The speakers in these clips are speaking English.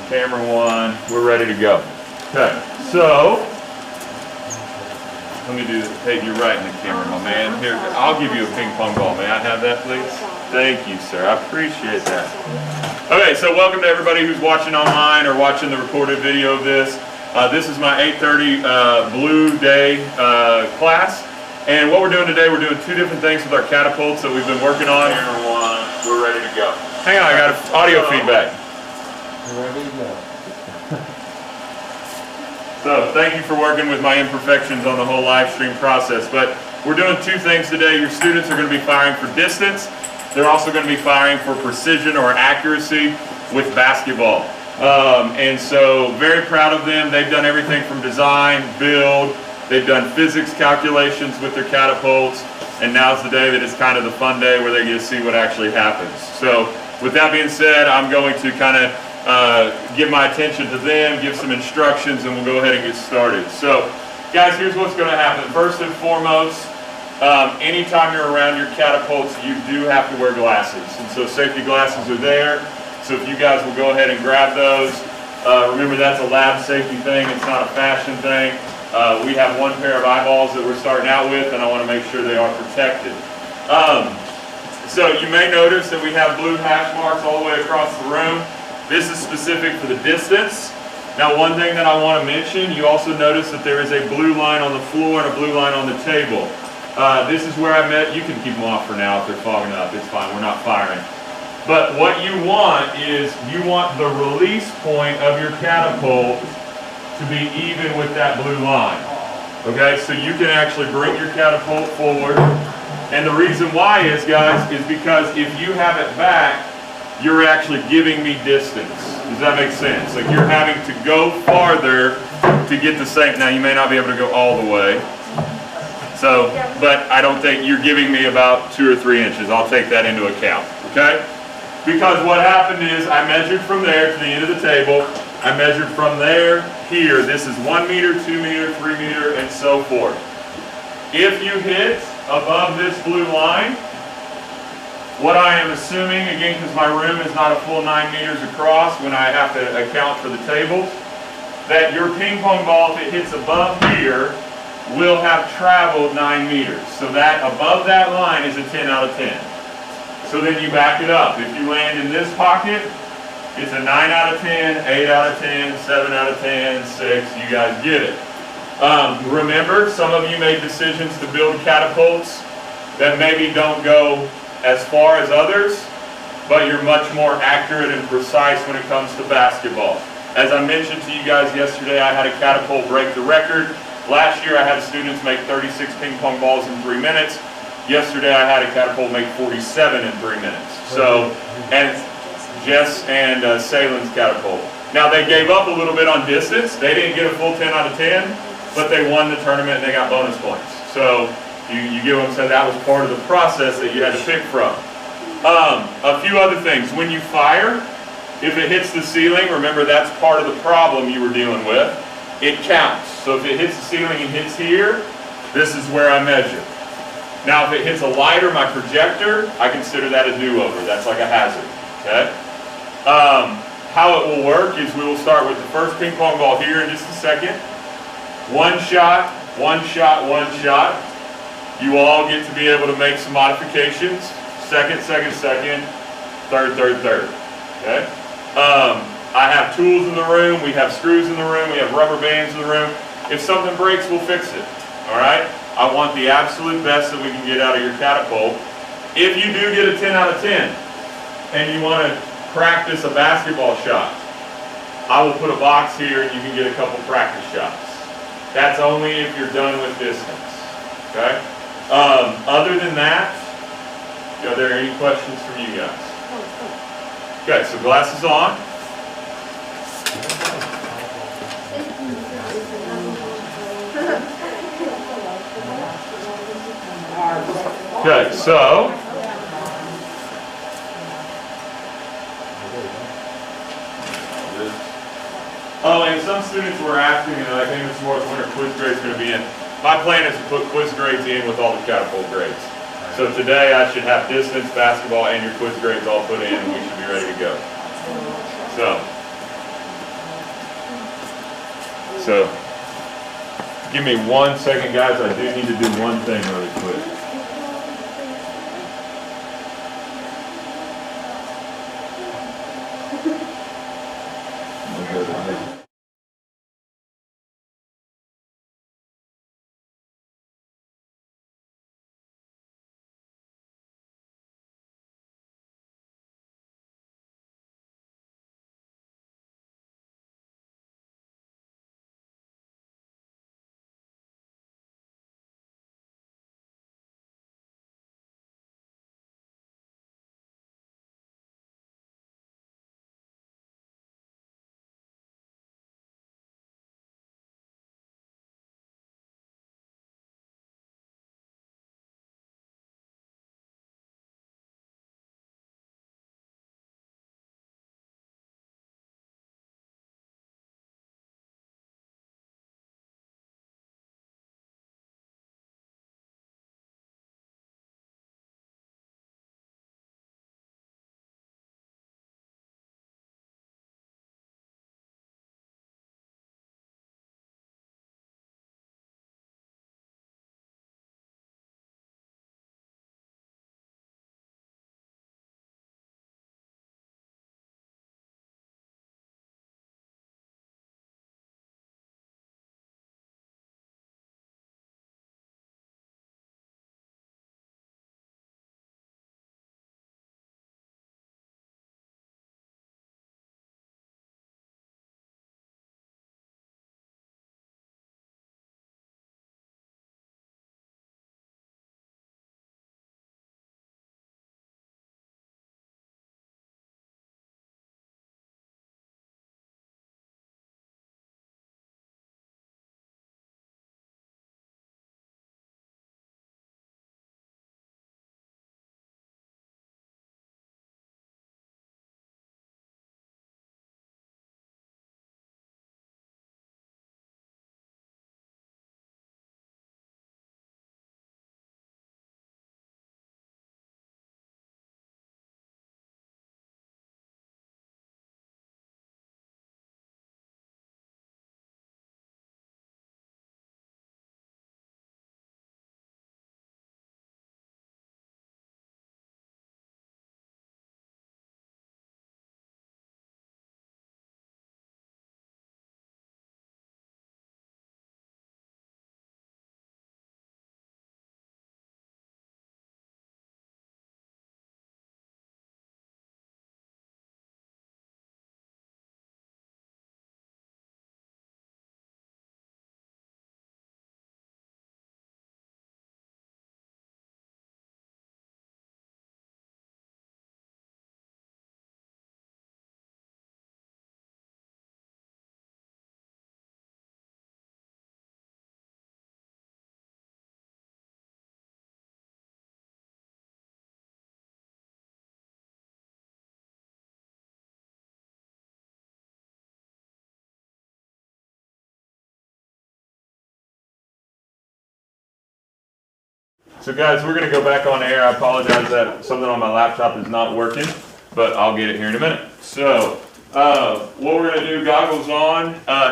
camera one, we're ready to go. Okay, so, let me do this. Hey, you're right in the camera, my man. Here, I'll give you a ping pong ball. May I have that, please? Thank you, sir. I appreciate that. Okay, so welcome to everybody who's watching online or watching the recorded video of this. This is my 8:30 Blue Day class. And what we're doing today, we're doing two different things with our catapults that we've been working on. Camera one, we're ready to go. Hang on, I got audio feedback. We're ready to go. So thank you for working with my imperfections on the whole live stream process. But we're doing two things today. Your students are going to be firing for distance. They're also going to be firing for precision or accuracy with basketball. And so very proud of them. They've done everything from design, build. They've done physics calculations with their catapults. And now's the day that it's kind of the fun day where they get to see what actually happens. So with that being said, I'm going to kind of give my attention to them, give some instructions, and we'll go ahead and get started. So, guys, here's what's going to happen. First and foremost, anytime you're around your catapults, you do have to wear glasses. And so safety glasses are there. So if you guys will go ahead and grab those. Remember, that's a lab safety thing. It's not a fashion thing. We have one pair of eyeballs that we're starting out with, and I want to make sure they are protected. So you may notice that we have blue hash marks all the way across the room. This is specific for the distance. Now, one thing that I want to mention, you also notice that there is a blue line on the floor and a blue line on the table. This is where I met. You can keep them off for now if they're fogging up. It's fine. We're not firing. But what you want is you want the release point of your catapult to be even with that blue line. Okay, so you can actually bring your catapult forward. And the reason why is, guys, is because if you have it back, you're actually giving me distance. Does that make sense? Like you're having to go farther to get the same. Now you may not be able to go all the way. So, but I don't think you're giving me about 2 or 3 inches. I'll take that into account, okay? Because what happened is I measured from there to the end of the table. I measured from there here. This is 1 meter, 2 meter, 3 meter, and so forth. If you hit above this blue line, what I am assuming, again, because my room is not a full 9 meters across when I have to account for the tables, that your ping pong ball, if it hits above here, will have traveled 9 meters. So that above that line is a 10 out of 10. So then you back it up. If you land in this pocket, it's a 9 out of 10, 8 out of 10, 7 out of 10, 6. You guys get it. Remember, some of you made decisions to build catapults that maybe don't go as far as others, but you're much more accurate and precise when it comes to basketball. As I mentioned to you guys yesterday, I had a catapult break the record. Last year I had students make 36 ping pong balls in 3 minutes. Yesterday I had a catapult make 47 in 3 minutes. So, and Jess and Salen's catapult. Now they gave up a little bit on distance. They didn't get a full 10 out of 10, but they won the tournament and they got bonus points. So, you get what I'm saying? That was part of the process that you had to pick from. A few other things. When you fire, if it hits the ceiling, remember that's part of the problem you were dealing with. It counts. So if it hits the ceiling and hits here, this is where I measure. Now if it hits a light or my projector, I consider that a do-over. That's like a hazard. Okay? How it will work is we will start with the first ping pong ball here in just a second. One shot, one shot, one shot. You all get to be able to make some modifications. Second, second, second, third, third, third. Okay? I have tools in the room. We have screws in the room. We have rubber bands in the room. If something breaks, we'll fix it. All right? I want the absolute best that we can get out of your catapult. If you do get a 10 out of 10 and you want to practice a basketball shot, I will put a box here and you can get a couple practice shots. That's only if you're done with distance. Okay? Other than that, are there any questions from you guys? Okay, so glasses on. Okay, so and some students were asking, and I think this is more when our quiz grade's going to be in. My plan is to put quiz grades in with all the catapult grades. So today I should have distance, basketball, and your quiz grades all put in, and we should be ready to go. So, So, give me 1 second, guys. I do need to do one thing really quick. So guys, we're going to go back on air. I apologize that something on my laptop is not working, but I'll get it here in a minute. So, what we're going to do, goggles on.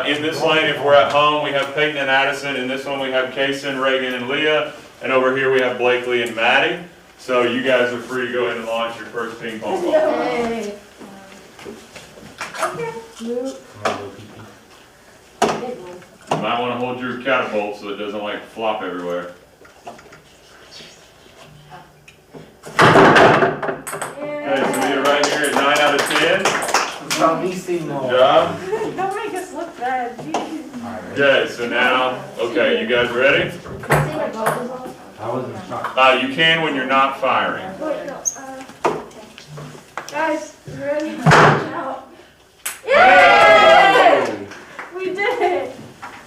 In this lane, if we're at home, we have Peyton and Addison. In this one, we have Kaysen, Reagan, and Leah. And over here, we have Blakely and Maddie. So you guys are free to go ahead and launch your first ping pong ball. Hey. Okay. You might want to hold your catapult so it doesn't like flop everywhere. Okay, so we're right here at 9 out of 10. Good job. Don't make us look bad. Okay, so now, okay, you guys ready? I wasn't shocked. You can when you're not firing. Wait, no. Guys, you ready? Out. Yay! Hey! We did it!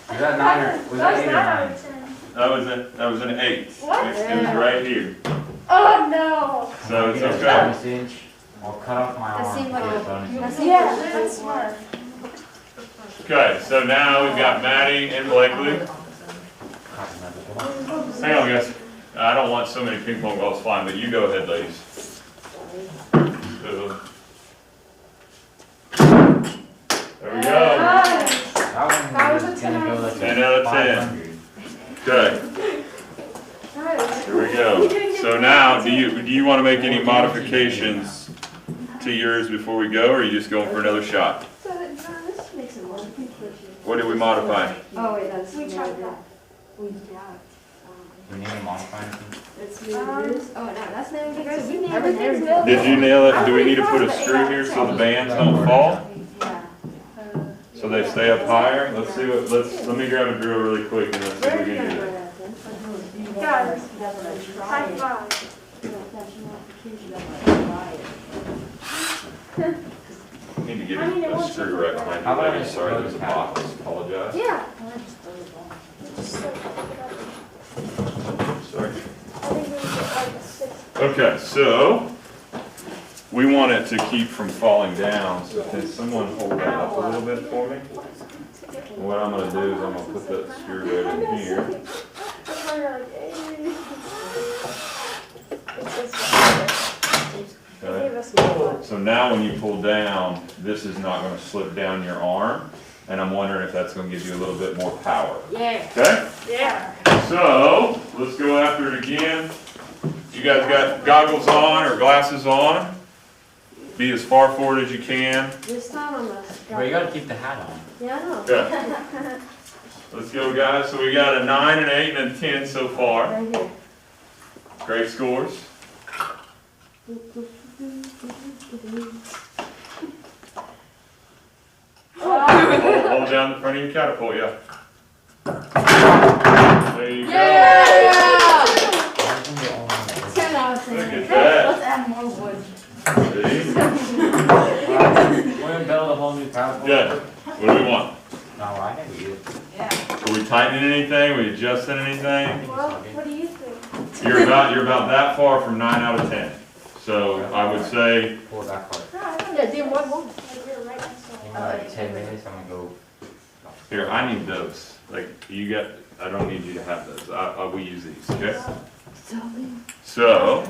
Was that 9 or was that 8 or 9? That was an 8. What? It was right here. Oh no! So it's Get a okay. bonus inch. I'll cut off my That arm. seemed like Get a- a bonus inch. Yeah, that's smart. Okay, so now we've got Maddie and Blakely. Hang on, guys. I don't want so many ping pong balls flying, but you go ahead, ladies. So, there we go. Nice. That That was one a was gonna 10. Okay, here we go. So now, do you want to make any modifications to yours before we go, or are you just going for another shot? What did we modify? Oh, wait, that's. We tried that. We got. We need to modify anything? It's this. Oh, no, that's never good. So we nailed Everything's it. good. Did you nail it? Do we need to put a screw here so the bands don't fall? Yeah. So they stay up higher? Let's see what, let me grab a drill really quick and let's see if we can do it. Guys, high five. Need to get I mean, it a won't screw take right long. behind How you. about lady. I Sorry, throw there's a the box. Apologize. Yeah. Sorry. I think we get like a 6. Okay, so we want it to keep from falling down, so can someone hold that up a little bit for me? And what I'm gonna do is I'm gonna put that screw right in here. Okay. So now when you pull down, this is not gonna slip down your arm, and I'm wondering if that's gonna give you a little bit more power. Yeah. Okay? Yeah. So, let's go after it again. You guys got goggles on or glasses on? Be as far forward as you can. This time I'm gonna. Well, you gotta keep the hat on. Yeah, I know. Okay. Let's go, guys. So we got a 9, an 8, and a 10 so far. Right here. Great scores. Hold down the front of your catapult, yeah. There you go. Why isn't it all on there? 10 out of Look 10. at that. Let's add more wood. See? We're gonna build a whole new catapult. Good. What do we want? No, I think we do. Are we tightening anything? Are we adjusting anything? Well, what do you think? You're about that far from 9 out of 10. So I would say, Pull it back part. Yeah, do one more. In like 10 minutes, I'm gonna go. here, I need those. Like, you got, I don't need you to have those. I will use these, okay? So,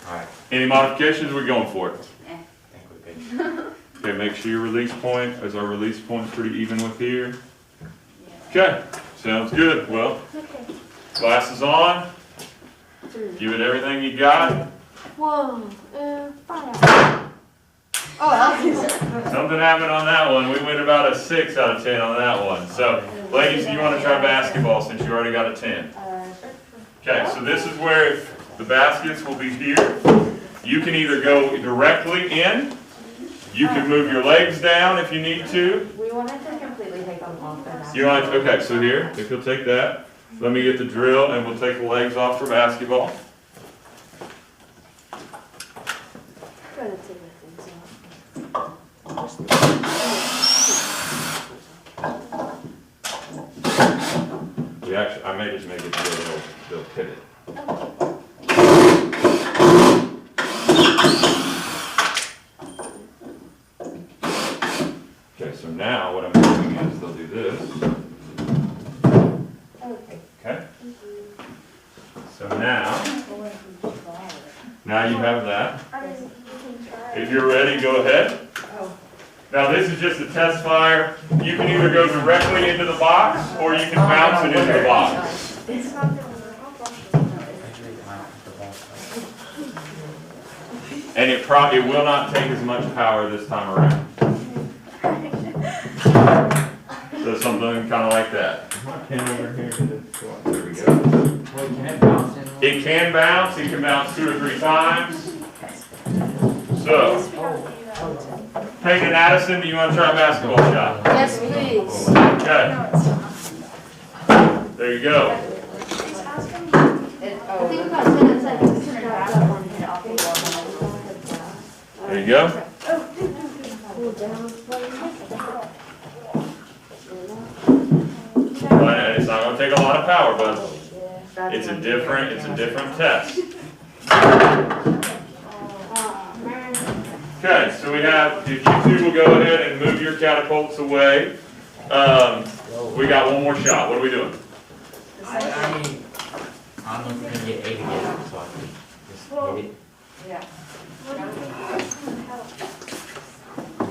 Alright, any modifications, we're going for it. I think we're good. Okay, make sure your release point, is our release point pretty even with here? Okay, sounds good. Well, Okay. glasses on. Give it everything you got. 1, 5. Oh, that's Something happened on that one. We went about a 6 out of 10 on that one. So, ladies, you want to try basketball since you already got a 10. Okay, so this is where the baskets will be here. You can either go directly in. You can move your legs down if you need to. We wanted to completely take them off their You want, okay, so here, if you'll take that, let me get the drill and we'll take the legs off for basketball. Gotta take my things We actually, I may just make it so they'll pivot. Okay, so now what I'm doing is they'll do this. Okay? So now you have that. I mean, you can try. If you're ready, go ahead. Now this is just a test fire. You can either go directly into the box or you can bounce it into the box. It's not gonna work. Actually, the ball. And it will not take as much power this time around. So something kind of like that. Can over here. There we go. Wait, can it bounce in? It can bounce. It can bounce 2 or 3 times. So, Peyton Addison, do you want to try a basketball shot? Yes, please. Okay. There you go. I think about 10 seconds. There you go. Cool down. But it's not going to take a lot of power, but it's a different test. Okay, so we have, if you two will go ahead and move your catapults away, we got one more shot. What are we doing? I don't know if we're gonna get 8 again, so I can just hit it. What do you think is gonna help?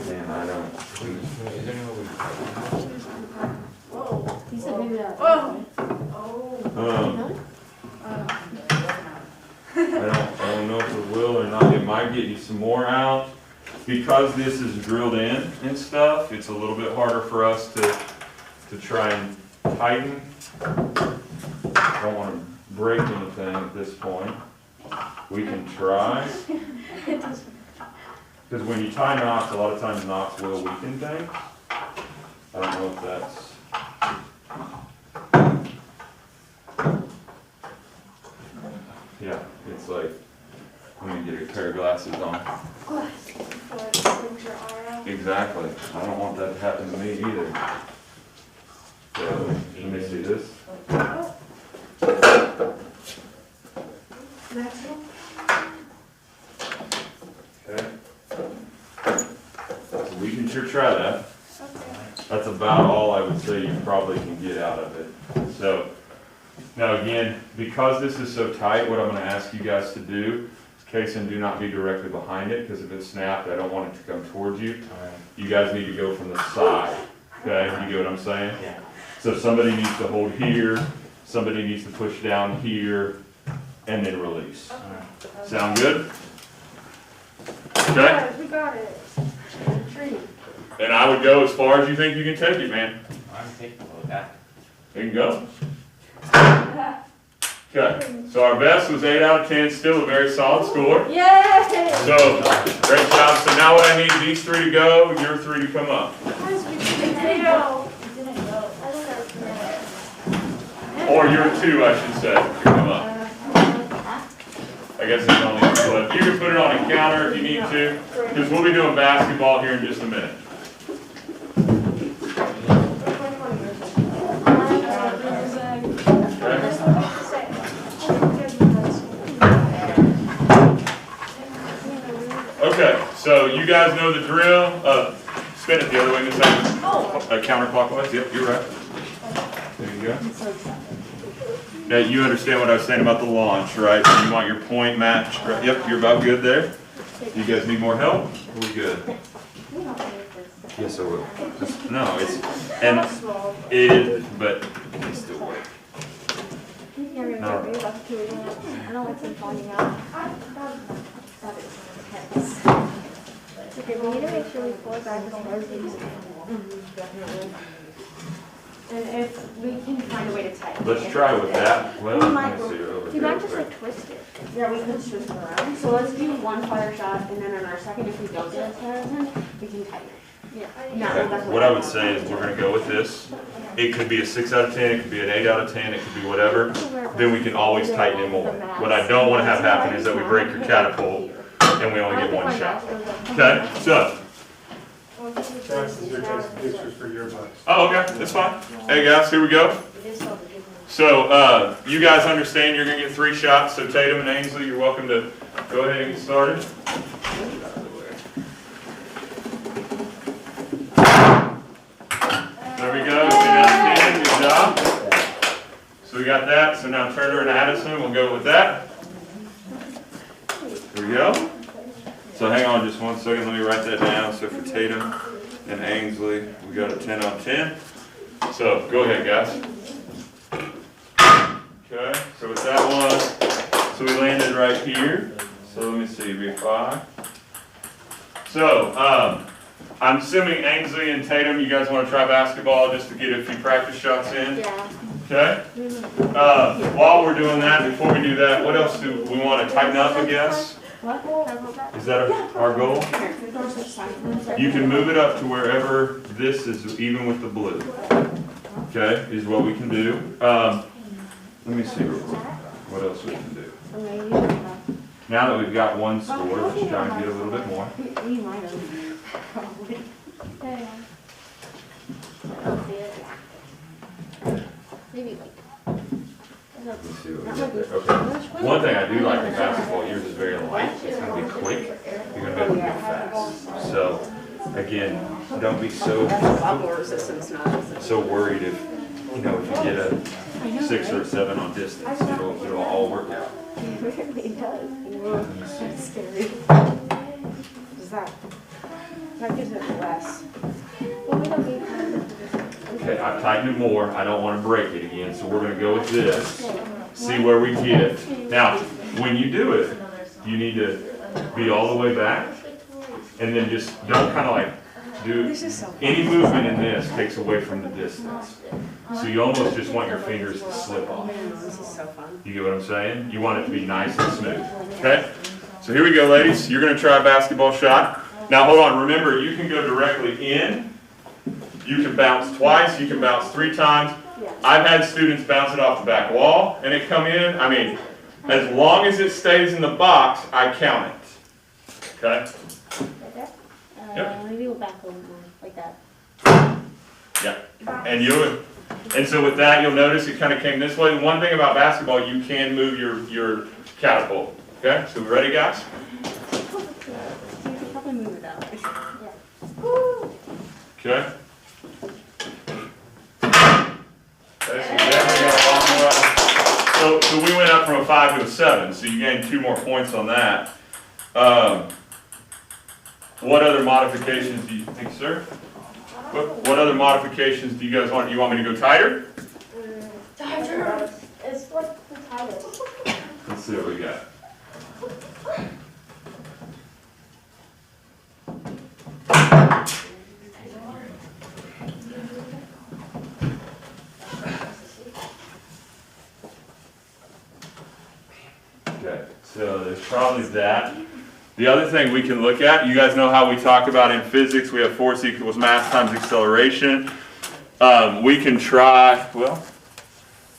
Man, I don't. Is there any way we? do that. Whoa. I don't know if it will or not. It might get you some more out. Because this is drilled in and stuff, it's a little bit harder for us to try and tighten. I don't want to break anything at this point. We can try. Because when you tie knots, a lot of times knots will weaken things. I don't know if that's... Yeah, it's like, let me get a pair of glasses on. Exactly. I don't want that to happen to me either. So, let me see this. Okay. So we can sure try that. That's about all I would say you probably can get out of it. So, now again, because this is so tight, what I'm going to ask you guys to do, case and do not be directly behind it, because if it's snapped, I don't want it to come towards you. You guys need to go from the side. Okay, you get what I'm saying? Yeah. So somebody needs to hold here, somebody needs to push down here, and then release. Sound good? Okay? We got it. And I would go as far as you think you can take it, man. I'm capable of that. You can go. Okay, so our best was 8 out of 10, still a very solid score. Yay! So, great job. So now what I need these 3 to go, your 3 to come up. Or your 2, I should say, to come up. I guess it's only 2 left. You can put it on a counter if you need to, because we'll be doing basketball here in just a minute. Okay, so you guys know the drill. Spin it the other way, Miss Evans. Counterclockwise. Yep, you're right. There you go. Now you understand what I was saying about the launch, right? So you want your point matched, right? Yep, you're about good there. You guys need more help? Are we good? Yes, I will. No, but it can still work. No. I don't want them falling out. Okay, we need to make sure we pull it back as far as we can. And if we can find a way to tighten it. Let's try with that. Well, let me see it over You here. might just like twist it. Yeah, we can twist it around. So let's do one fire shot, and then on our second, if we don't get a 10 out of 10, we can tighten it. Yeah. No, Okay. What I would say is we're gonna go with this. It could be a 6 out of 10, it could be an 8 out of 10, it could be whatever. Then we can always tighten it more. What I don't wanna have happen is that we break your catapult and we only get 1 shot. Okay, so. Pictures for your bucks. Oh, okay, that's fine. Hey guys, here we go. So, you guys understand you're gonna get 3 shots, so Tatum and Ainsley, you're welcome to go ahead and get started. There we go, 10 out of 10, good job. So we got that, so now Turner and Addison, we'll go with that. Here we go. So hang on just 1 second, let me write that down. So for Tatum and Ainsley, we got a 10 out of 10. So go ahead, guys. Okay, so with that one, so we landed right here. So let me see, be a 5. So, I'm assuming Ainsley and Tatum, you guys want to try basketball just to get a few practice shots in? Yeah. Okay? While we're doing that, before we do that, what else do we want to tighten up, I guess? Is that our goal? You can move it up to wherever this is even with the blue. Okay, is what we can do. Let me see real quick what else we can do. Now that we've got 1 score, let's try and get a little bit more. We might have. Probably. Maybe like. Let me see what we got there. Okay. One thing I do like in basketball, yours is very light. It's going to be quick. You're going to be able to go fast. So, again, don't be so worried if, you know, if you get a 6 or a 7 on distance. It'll all work out. It really does. That's scary. Is that gives it less. Well, we don't need time. Okay, I've tightened it more. I don't want to break it again, so we're going to go with this. See where we get. Now, when you do it, you need to be all the way back, and then just don't kind of like do any movement in this takes away from the distance. So you almost just want your fingers to slip off. This is so fun. You get what I'm saying? You want it to be nice and smooth. Okay? So here we go, ladies. You're going to try a basketball shot. Now hold on. Remember, you can go directly in. You can bounce twice. You can bounce 3 times. I've had students bounce it off the back wall and it come in. I mean, as long as it stays in the box, I count it. Okay? Like that? Yep. Maybe we'll back a little more, like that. Yeah. And so with that, you'll notice it kind of came this way. The one thing about basketball, you can move your catapult. Okay? So we ready, guys? You can probably move it that way. Okay? Okay, so you definitely got a long way. So we went up from a 5 to a 7, so you gained 2 more points on that. What other modifications do you think, sir? What other modifications do you guys want? You want me to go tighter? Tighter. It's like the tightest. Let's see what we got. Okay, so there's probably that. The other thing we can look at, you guys know how we talk about in physics, we have force equals mass times acceleration. We can try, well,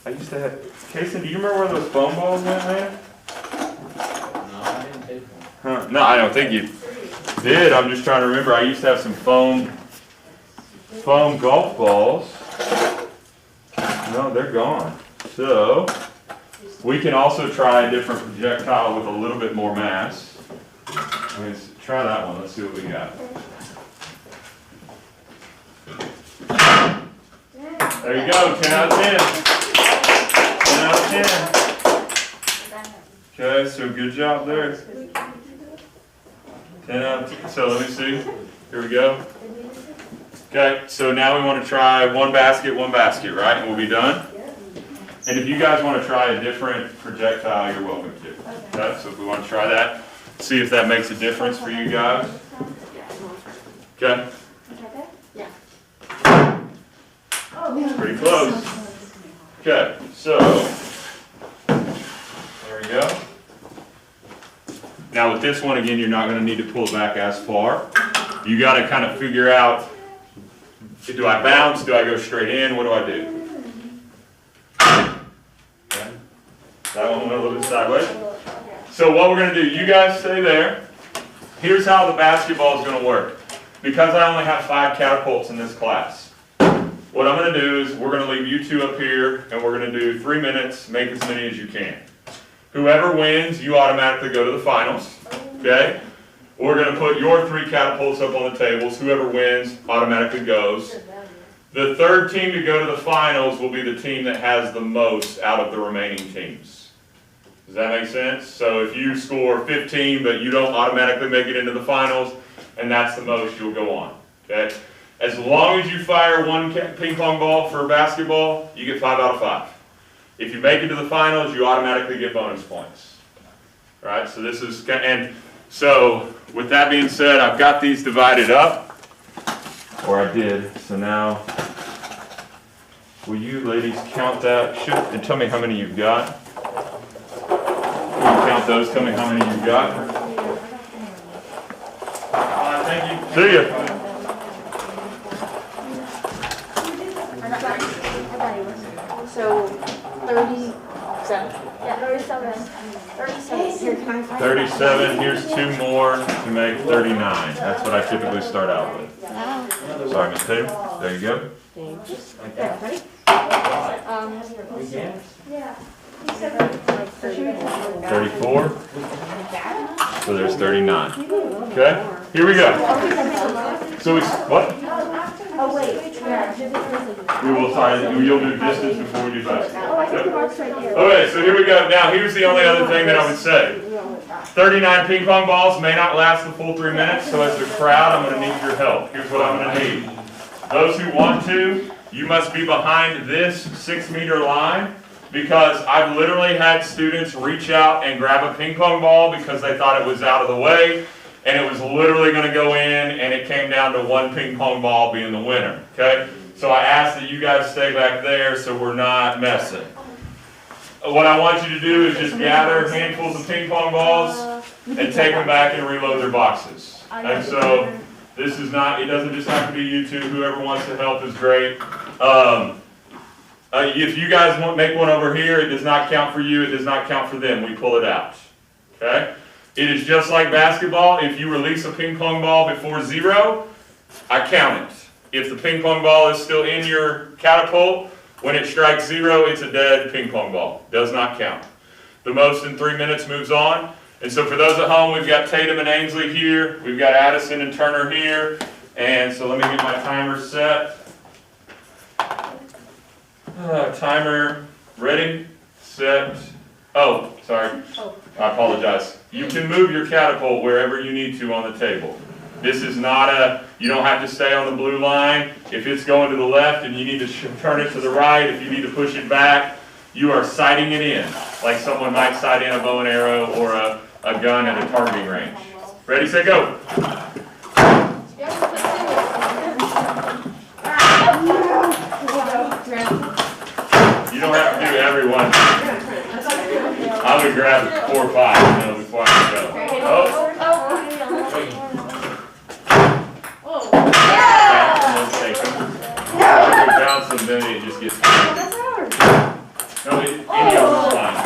I used to have, Kason, do you remember where those foam balls went, man? No, I didn't take one. Huh, no, I don't think you did. I'm just trying to remember. I used to have some foam golf balls. No, they're gone. So, we can also try a different projectile with a little bit more mass. Let's try that one. Let's see what we got. There you go. 10 out of 10. 10 out of 10. Okay, so good job there. 10 out of 10. So let me see. Here we go. Okay, so now we want to try one basket, right? And we'll be done. And if you guys want to try a different projectile, you're welcome to. Okay, so if we want to try that, see if that makes a difference for you guys. Okay? Pretty close. Okay, so there we go. Now with this one, again, you're not going to need to pull back as far. You got to kind of figure out, do I bounce? Do I go straight in? What do I do? Okay. That one went a little bit sideways. So what we're going to do, you guys stay there. Here's how the basketball is going to work. Because I only have 5 catapults in this class, what I'm going to do is we're going to leave you 2 up here, and we're going to do 3 minutes, make as many as you can. Whoever wins, you automatically go to the finals, okay? We're going to put your 3 catapults up on the tables. Whoever wins automatically goes. The third team to go to the finals will be the team that has the most out of the remaining teams. Does that make sense? So if you score 15, but you don't automatically make it into the finals, and that's the most, you'll go on, okay? As long as you fire 1 ping pong ball for basketball, you get 5 out of 5. If you make it to the finals, you automatically get bonus points. All right, so this is, and so with that being said, I've got these divided up, or I did, so now, will you ladies count that, and tell me how many you've got? Will you count those, tell me how many you've got? Thank you. See ya. So 37. Yeah, 37. 37. Here, can I find 37, here's 2 more to make 39. That's what I typically start out with. Sorry, Miss Tatum. There you go. Ready? Yeah. 34. So there's 39. Okay, here we go. So we, what? Oh, wait. Yeah. We will sign, you'll do distance before we do basketball. Oh, I think the box right here. Okay, so here we go. Now here's the only other thing that I would say. 39 ping pong balls may not last the full 3 minutes, so as the crowd, I'm going to need your help. Here's what I'm going to need. Those who want to, you must be behind this 6-meter line, because I've literally had students reach out and grab a ping pong ball because they thought it was out of the way, and it was literally going to go in, and it came down to one ping pong ball being the winner, okay? So I ask that you guys stay back there so we're not messing. What I want you to do is just gather handfuls of ping pong balls and take them back and reload their boxes. And so this is not, it doesn't just have to be you two, whoever wants to help is great. If you guys want make one over here, it does not count for you, it does not count for them, we pull it out, okay? It is just like basketball. If you release a ping pong ball before 0, I count it. If the ping pong ball is still in your catapult, when it strikes 0, it's a dead ping pong ball, does not count. The most in 3 minutes moves on. And so for those at home, we've got Tatum and Ainsley here, we've got Addison and Turner here, and so let me get my timer set. Timer ready, set, oh, sorry, I apologize. You can move your catapult wherever you need to on the table. This is not you don't have to stay on the blue line. If it's going to the left and you need to turn it to the right, if you need to push it back, you are sighting it in, like someone might sight in a bow and arrow or a gun at a targeting range. Ready, set, go. You don't have to do everyone. I would grab 4 or 5, before I go. Oh. Bounce them, then it just gets. No, any of them's fine.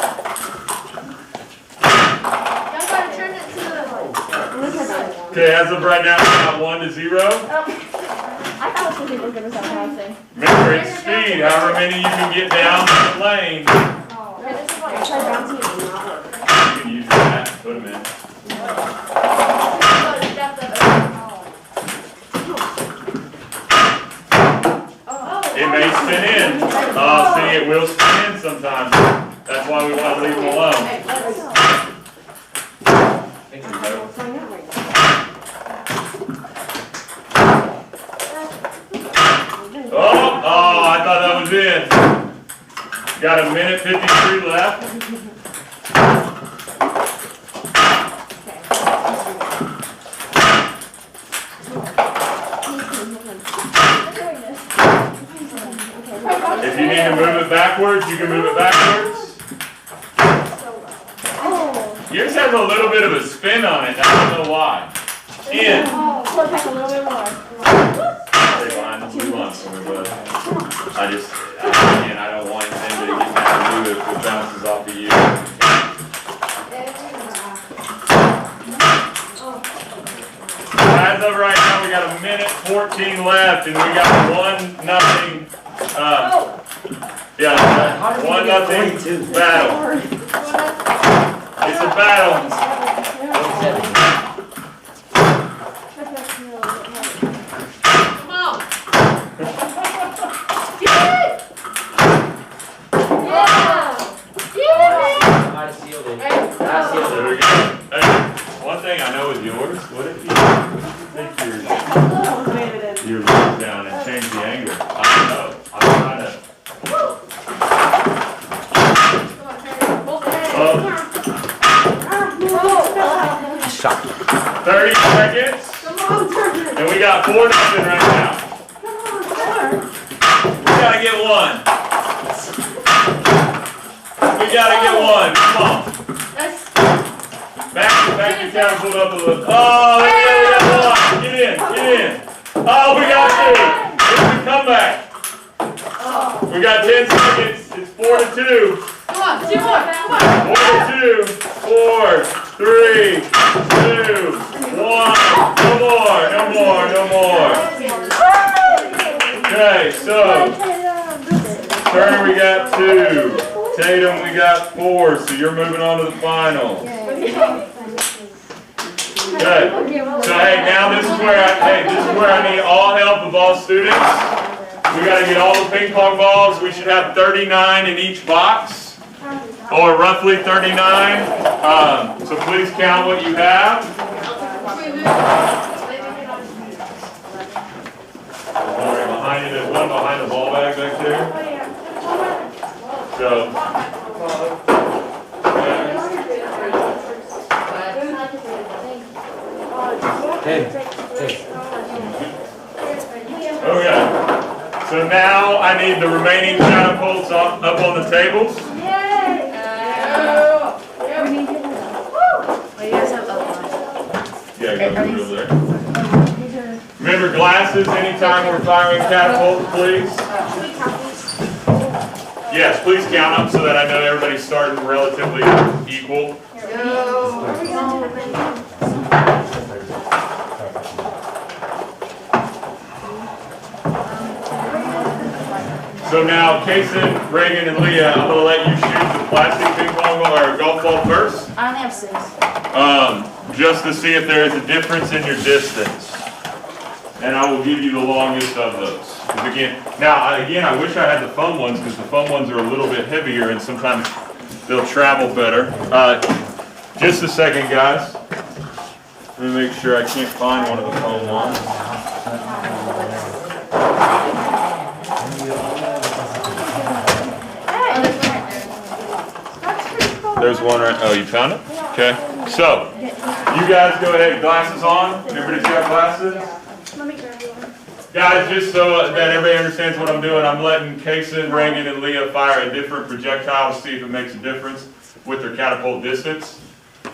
Okay, as of right now, we got 1 to 0. I thought some people were going to start passing. Remember, it's speed. However many you can get down the lane. You can use that. Put them in. It may spin in. See, it will spin in sometimes. That's why we want to leave them alone. Oh, I thought that was in. Got 1:53 left. If you need to move it backwards, you can move it backwards. Yours has a little bit of a spin on it. I don't know why. In. Stay behind the blue line for me, bud. I don't want them to get mad at you if it bounces off of you. As of right now, we got 1:14 left, and we got 1-0. 1-0 battle. It's a battle. Come on. There we go. Hey, one thing I know is yours. What if you take your legs down and change the angle? I don't know. I'm trying to. 30 seconds. And we got 4-0 right now. We gotta get 1. We gotta get 1. Come on. Back your catapult up a little. Oh, we got 1. Get in. Oh, we got 2. It's a comeback. We got 10 seconds. It's 4-2. Come on, 2 more. Come on. 4-2. 4, 3, 2, 1. No more. Okay, so Turner, we got 2. Tatum, we got 4. So you're moving on to the final. Good. So hey, now this is where I need all help of all students. We got to get all the ping pong balls. We should have 39 in each box, or roughly 39. So please count what you have. Behind you, there's one behind the ball bag back there. So, okay. So now I need the remaining catapults up on the tables. Yeah, go through there. Remember glasses anytime we're firing catapults, please. Yes, please count them so that I know everybody's starting relatively equal. So now, Kason, Reagan, and Leah, I'm going to let you shoot the plastic ping pong ball or golf ball first. I only have 6. Just to see if there is a difference in your distance. And I will give you the longest of those. Again, I wish I had the foam ones because the foam ones are a little bit heavier and sometimes they'll travel better. Just a second, guys. Let me make sure I can't find one of the foam ones. There's one right. Oh, you found it? Okay. So, you guys go ahead. Glasses on. Everybody's got glasses? Let me grab one. Guys, just so that everybody understands what I'm doing, I'm letting Kason, Reagan, and Leah fire a different projectile to see if it makes a difference with their catapult distance.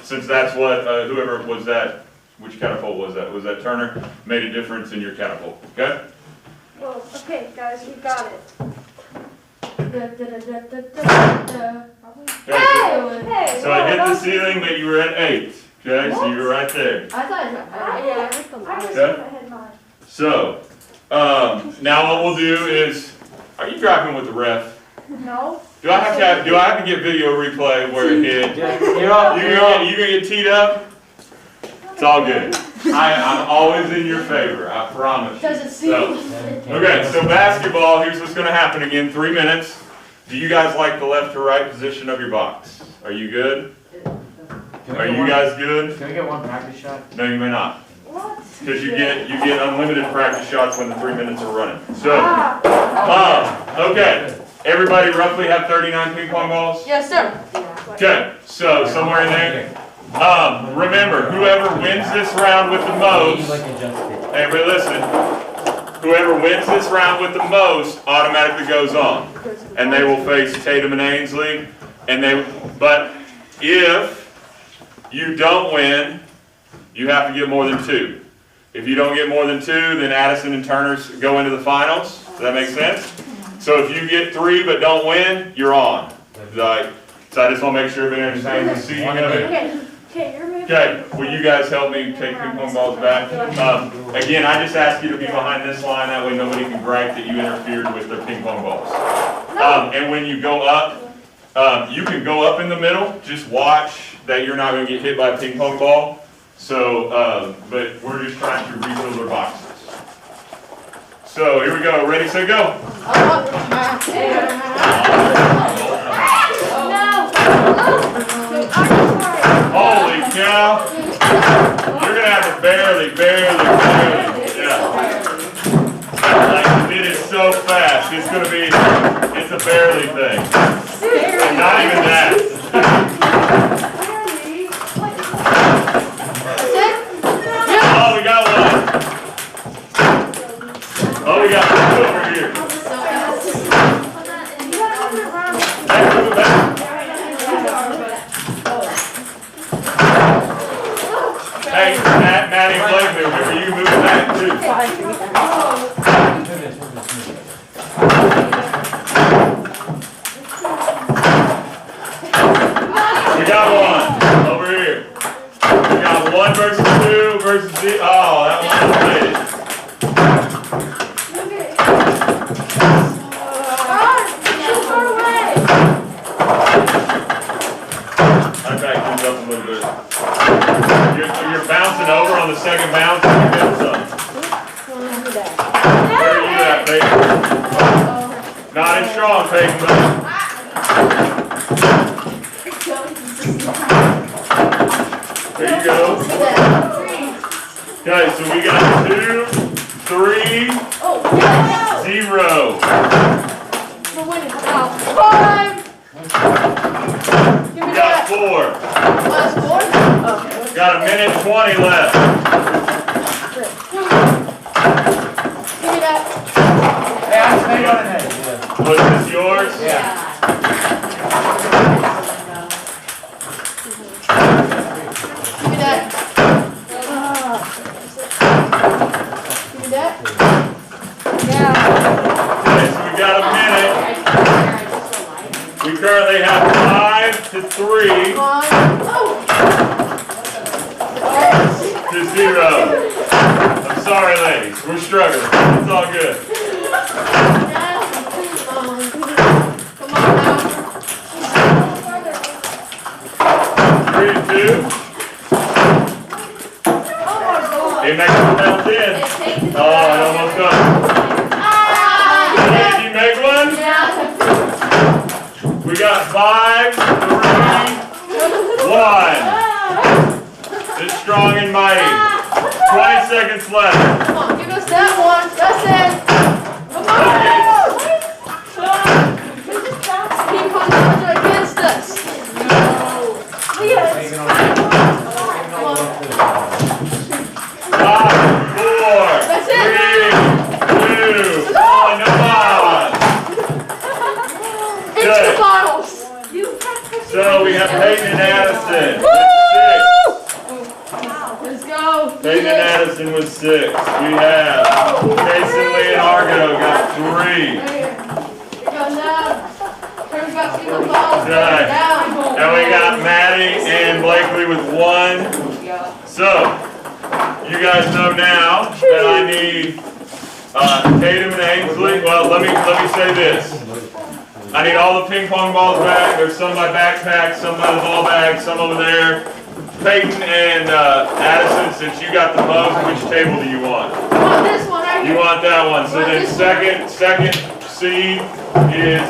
Since that's what, whoever was that, which catapult was that? Was that Turner? Made a difference in your catapult, okay? Whoa, okay, guys, we got it. Hey! So I hit the ceiling, but you were at 8, okay? So you were right there. I thought I just Okay. hit mine. So, now what we'll do is, are you driving with the ref? No. Do I have to get video replay where it hit? You gonna get teed up? It's all good. I'm always in your favor, I promise. Does it you. seem? Okay, so basketball, here's what's gonna happen again, 3 minutes. Do you guys like the left to right position of your box? Are you good? Are you guys good? Can we get one practice shot? No, you may not. What? Because you get unlimited practice shots when the 3 minutes are running. So, okay. Everybody roughly have 39 ping pong balls? Yes, sir. Okay, so somewhere in there. Remember, whoever wins this round with the most, everybody listen, whoever wins this round with the most automatically goes on. And they will face Tatum and Ainsley. But if you don't win, you have to get more than 2. If you don't get more than 2, then Addison and Turner go into the finals. Does that make sense? So if you get 3 but don't win, you're on. So I just want to make sure everybody understands the seeding of it. Okay, will you guys help me take ping pong balls back? Again, I just ask you to be behind this line, that way nobody can gripe that you interfered with their ping pong balls. And when you go up, you can go up in the middle, just watch that you're not going to get hit by a ping pong ball. So, but we're just trying to refill their boxes. So here we go, ready, set, go. Holy cow. You're going to have to barely. Yeah. Like, it is so fast. It's a barely thing. And not even that. Oh, we got one. Oh, we got two over here. Hey, move it back. Hey, Matt and Blake move it. You can move it back too. We got one over here. We got 1 versus 2 versus 0. Oh, that one made it. I back things up a little bit. You're bouncing over on the second bounce and you hit some. Where are you at, Peyton? Not as strong, Peyton, but. There you go. Okay, so we got 2, 3, 0. 20 left. Give me that. Hey, I just made one ahead. Yeah. Was this yours? Yeah. Give me that. Give me that. Yeah. Okay, so we got a minute. We currently have 5 to 3 Come on. Oh. to 0. I'm sorry, ladies. We're struggling. It's all good. Come on now. 3 to 2. He makes it down 10. Oh, it almost got it. Did you make one? We got 5, 3, 1. It's strong and mighty. 20 seconds left. Come on, give us that one. That's it. Come on. Ping pong balls are against us. Taking on. 5, 4, That's 3, it. 2, 1. No balls. Into the Good. bottles. So we have Peyton and Addison. Let's go. Peyton and Addison with 6. We have Jason, Lee, and Argo got 3. Here goes down. Turns got to the balls. Okay. Down. And we got Maddie and Blakely with 1. So, you guys know now that I need Tatum and Ainsley. Well, let me say this. I need all the ping pong balls back. There's some in my backpack, some in the ball bag, some over there. Peyton and Addison, since you got the most, which table do you want? I want this one right You here. want that one. So then second seed is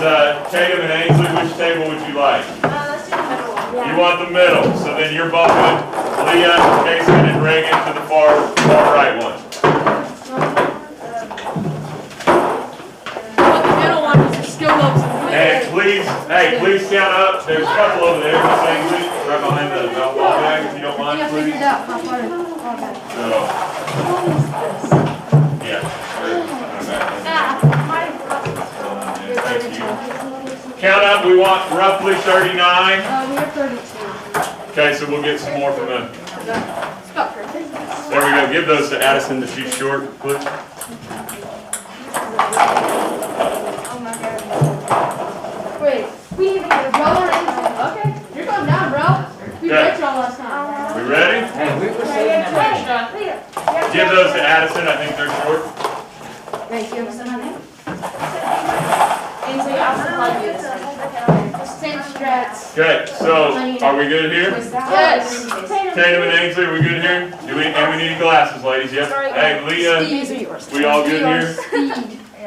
Tatum and Ainsley. Which table would you like? You want the middle. So then you're bumping Leah, Jason, and Reagan to the far right one. The middle one is skill ups. And please count up. There's a couple over there, Miss Ainsley, right behind the ball bag, if you don't You mind, gotta please. figure it out. How far? So, yeah. Thank you. Count up. We want roughly 39. We have 32. Okay, so we'll get some more from them. It's about perfect. There we go. Give those to Addison that she's short, please. Wait, we even get a brother in. Okay, you're going down, bro. We Okay. beat y'all last time. We ready? Hey, we were saving that. Give those to Addison. I think they're short. Thank you. Same strats. Okay, so are we good here? Yes. Tatum and Ainsley, are we good here? And we need glasses, ladies. Yep. Hey, Leah, we all good here?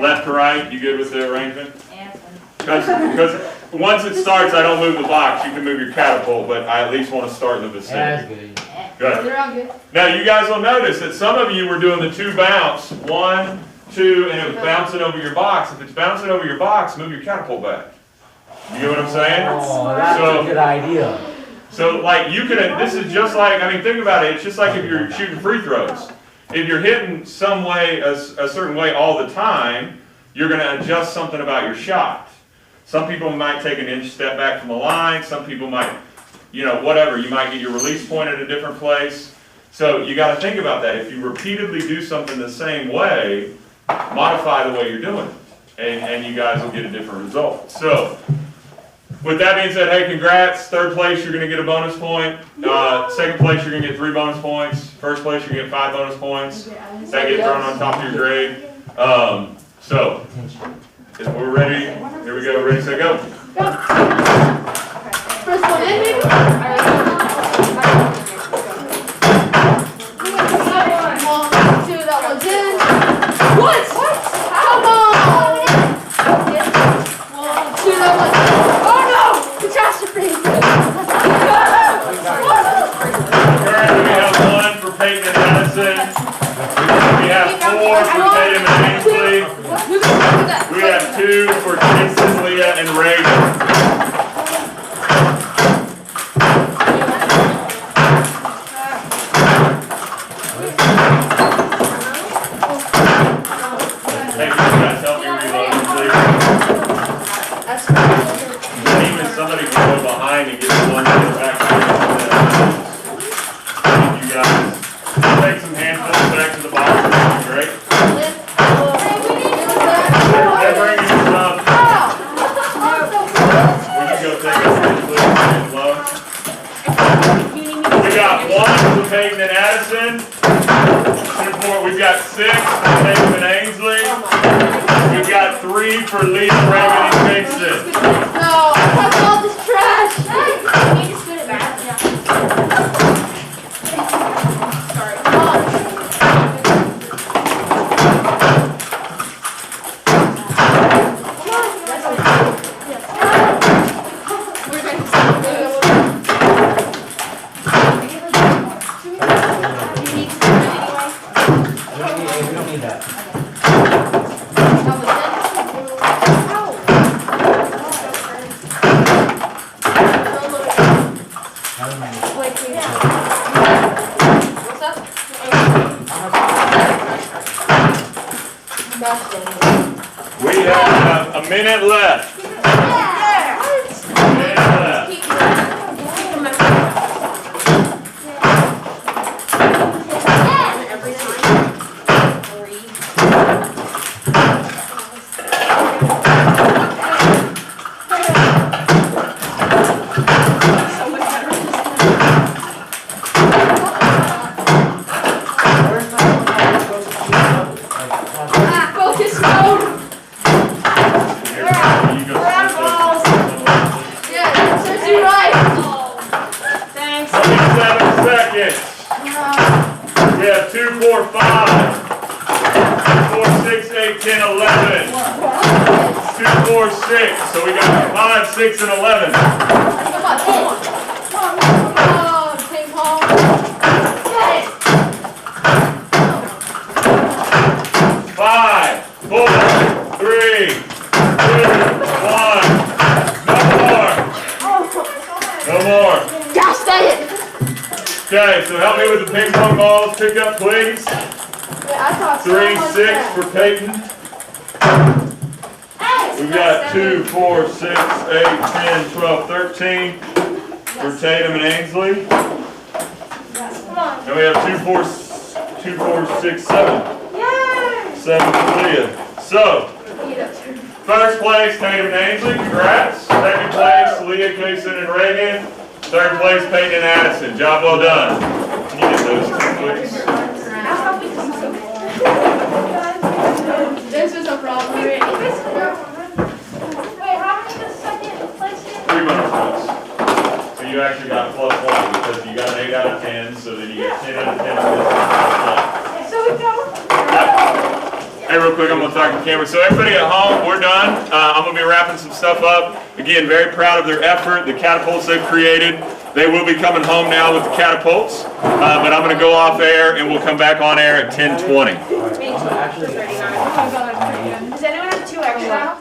Left to right, you good with the arrangement? Because once it starts, I don't move the box. You can move your catapult, but I at least want to start in the That's vicinity. good. Good. They're all good. Now, you guys will notice that some of you were doing the 2 bounce. 1, 2, and it was bouncing over your box. If it's bouncing over your box, move your catapult back. You get what I'm saying? Oh, that's So- a good idea. So, like, you can, this is just like, I mean, think about it. It's just like if you're shooting free throws. If you're hitting some way, a certain way all the time, you're going to adjust something about your shot. Some people might take an inch step back from the line. Some people might, whatever. You might get your release point at a different place. So you got to think about that. If you repeatedly do something the same way, modify the way you're doing it. And you guys will get a different result. So, with that being said, hey, congrats. 3rd place, you're going to get a bonus point. 2nd place, you're going to get 3 bonus points. 1st place, you're going to get 5 bonus points. That gets thrown on top of your grade. So, if we're ready, here we go. Ready, set, go. First one in, baby. One, 2, that one's in. What? Come on. 1, 2, that one's in. Oh no! Catastrophe! Currently, we have 1 for Peyton and Addison. We have 4 for Tatum and Ainsley. We have 2 for Jason, Leah, and Reagan. guys help me reload, please. That's Even somebody can go behind and get the one that is back there. Thank you guys. Take some handfuls back to the box. Great. They're bringing you some. We can go take a seat, please. And low. We got one for Peyton and Addison. We've got 6 for Peyton and Ainsley. We've got 3 for Lisa, Reagan, and Jason. No, that's all this trash. You need to spit it back. Yeah. Sorry. We don't need that. We have a minute left. A minute left. Every time. 3. Focus mode. You go Yeah, serves you right. Thanks. 27 seconds. We have 2, 4, 5. 2, 4, 6, 8, 10, 11. 2, 4, 6. So we got 5, 6, and 11. Come on, come on. Come on, ping pong. Get it. 5, 4, 3, 2, 1. No more. Gosh dang it. Okay, so help me with the ping pong balls. Pick up, please. Yeah, I thought 3, 6 for Peyton. We've got 2, 4, 6, 8, 10, 12, 13 for Tatum and Ainsley. And we have 2, 4, 6, 7. 7 for Leah. So, first place, Tatum and Ainsley, congrats. Second place, Leah, Kason, and Reagan. Third place, Peyton and Addison. Job well done. Can you get those, please? This is a problem. Wait, how many does second place get? 3 bonus points. So you actually got +1 because you got an 8 out of 10, so then you get 10 out of 10 on this one, So we go. +1. Hey, real quick, I'm going to talk to the camera. So everybody at home, we're done. I'm going to be wrapping some stuff up. Again, very proud of their effort, the catapults they've created. They will be coming home now with the catapults, but I'm going to go off air and we'll come back on air at 10:20. Does anyone have 2 extra?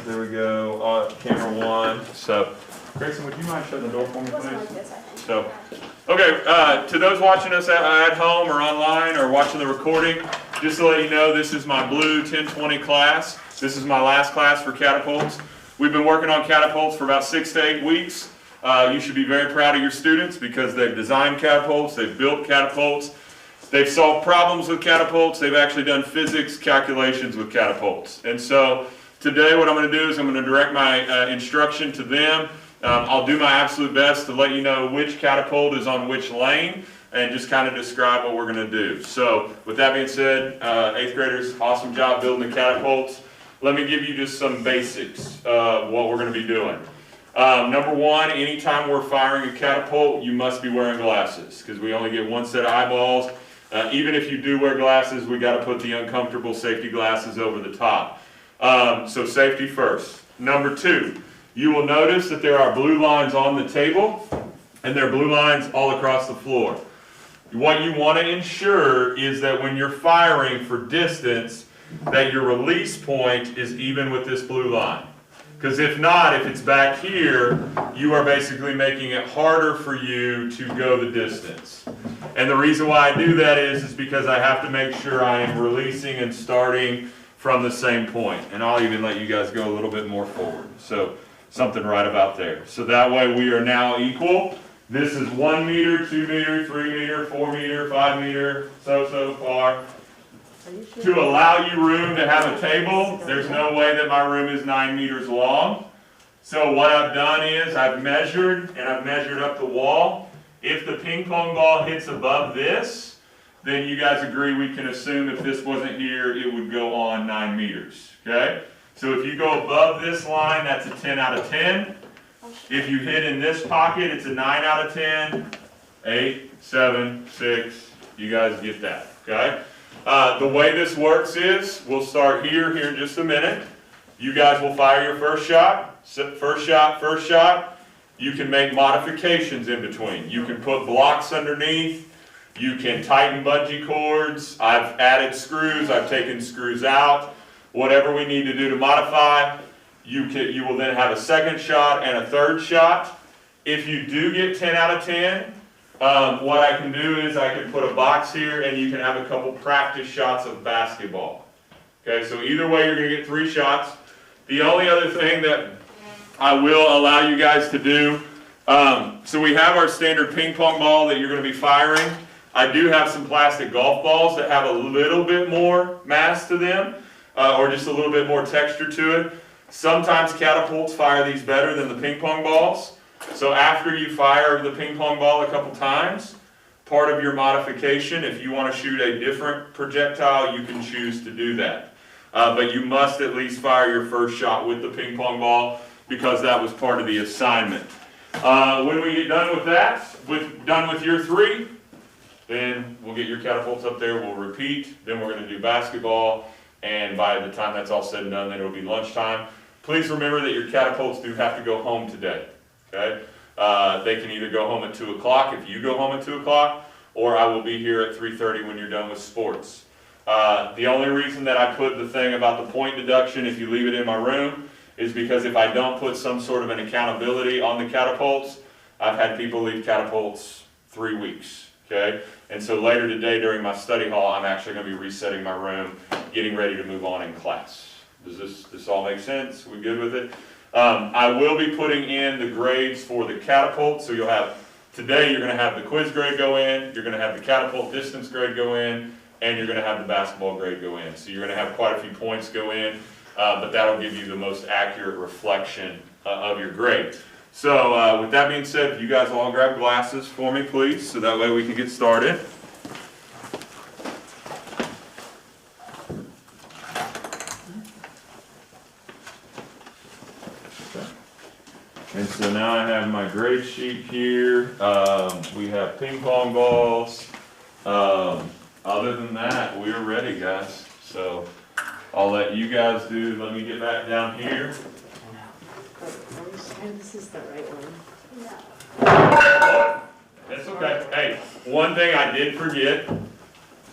there we go, camera 1. So, Grayson, would you mind shutting the door for me, Wasn't like please? this, I think. So, okay, to those watching us at home or online or watching the recording, just to let you know, this is my blue 1020 class. This is my last class for Catapults. We've been working on Catapults for about 6 to 8 weeks. You should be very proud of your students because they've designed Catapults, they've built Catapults, they've solved problems with Catapults, they've actually done physics calculations with Catapults. And so today what I'm going to do is I'm going to direct my instruction to them. I'll do my absolute best to let you know which Catapult is on which lane and just kind of describe what we're going to do. So with that being said, 8th graders, awesome job building the Catapults. Let me give you just some basics of what we're going to be doing. Number one, anytime we're firing a catapult, you must be wearing glasses because we only get one set of eyeballs. Even if you do wear glasses, we got to put the uncomfortable safety glasses over the top. So safety first. Number two, you will notice that there are blue lines on the table and there are blue lines all across the floor. What you want to ensure is that when you're firing for distance, that your release point is even with this blue line. Because if not, if it's back here, you are basically making it harder for you to go the distance. And the reason why I do that is because I have to make sure I am releasing and starting from the same point. And I'll even let you guys go a little bit more forward. So something right about there. So that way we are now equal. This is 1 meter, 2 meter, 3 meter, 4 meter, 5 meter, so far. To allow you room to have a table, there's no way that my room is 9 meters long. So what I've done is I've measured and I've measured up the wall. If the ping pong ball hits above this, then you guys agree we can assume if this wasn't here, it would go on 9 meters. Okay? So if you go above this line, that's a 10 out of 10. If you hit in this pocket, it's a 9 out of 10. 8, 7, 6. You guys get that. Okay? The way this works is, we'll start here in just a minute. You guys will fire your first shot. First shot. You can make modifications in between. You can put blocks underneath. You can tighten bungee cords. I've added screws. I've taken screws out. Whatever we need to do to modify, you will then have a second shot and a third shot. If you do get 10 out of 10, what I can do is I can put a box here and you can have a couple practice shots of basketball. Okay, so either way you're going to get 3 shots. The only other thing that I will allow you guys to do, so we have our standard ping pong ball that you're going to be firing. I do have some plastic golf balls that have a little bit more mass to them, or just a little bit more texture to it. Sometimes catapults fire these better than the ping pong balls. So after you fire the ping pong ball a couple times, part of your modification, if you want to shoot a different projectile, you can choose to do that. But you must at least fire your first shot with the ping pong ball because that was part of the assignment. When we get done with that, done with your 3, then we'll get your catapults up there, we'll repeat, then we're going to do basketball, and by the time that's all said and done, then it'll be lunchtime. Please remember that your catapults do have to go home today. Okay? They can either go home at 2 o'clock if you go home at 2 o'clock, or I will be here at 3:30 when you're done with sports. The only reason that I put the thing about the point deduction if you leave it in my room is because if I don't put some sort of an accountability on the catapults, I've had people leave catapults 3 weeks. Okay? And so later today during my study hall, I'm actually going to be resetting my room, getting ready to move on in class. Does this all make sense? We good with it? I will be putting in the grades for the catapult, so you'll have, today you're going to have the quiz grade go in, you're going to have the catapult distance grade go in, and you're going to have the basketball grade go in. So you're going to have quite a few points go in, but that'll give you the most accurate reflection of your grade. So with that being said, if you guys all grab glasses for me, please, so that way we can get started. And so now I have my grade sheet here. We have ping pong balls. Other than that, we're ready, guys. So I'll let you guys do. Let me get back down here. This is the right one. That's okay. Hey, one thing I did forget.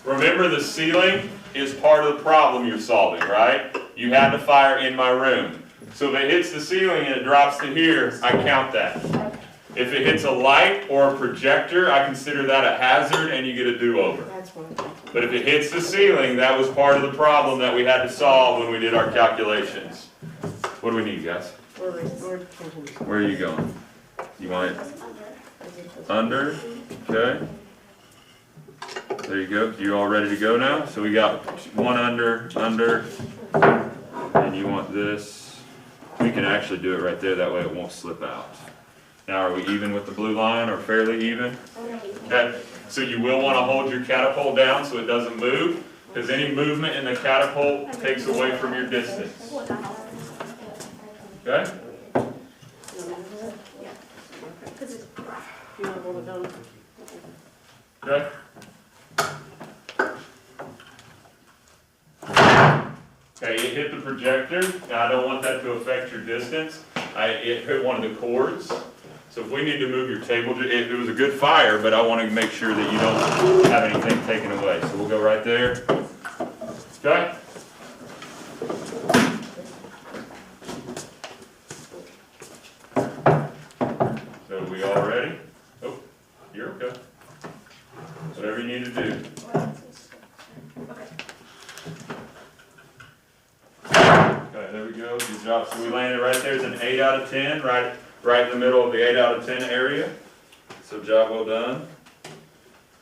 Remember, the ceiling is part of the problem you're solving, right? You had to fire in my room. So if it hits the ceiling and it drops to here, I count that. If it hits a light or a projector, I consider that a hazard and you get a do-over. That's fine. But if it hits the ceiling, that was part of the problem that we had to solve when we did our calculations. What do we need, guys? Where are you going? You want it under? Okay. There you go. You all ready to go now? So we got one under, and you want this. We can actually do it right there. That way it won't slip out. Now, are we even with the blue line or fairly even? Okay. So you will want to hold your catapult down so it doesn't move, because any movement in the catapult takes away from your distance. Okay? Okay? Okay, it hit the projector. Now, I don't want that to affect your distance. It hit one of the cords. So if we need to move your table, it was a good fire, but I want to make sure that you don't have anything taken away. So we'll go right there. Okay? So we all ready? Oh, you're okay. Whatever you need to do. Okay, there we go. Good job. So we landed right there. It's an 8 out of 10, right in the middle of the 8 out of 10 area. So job well done.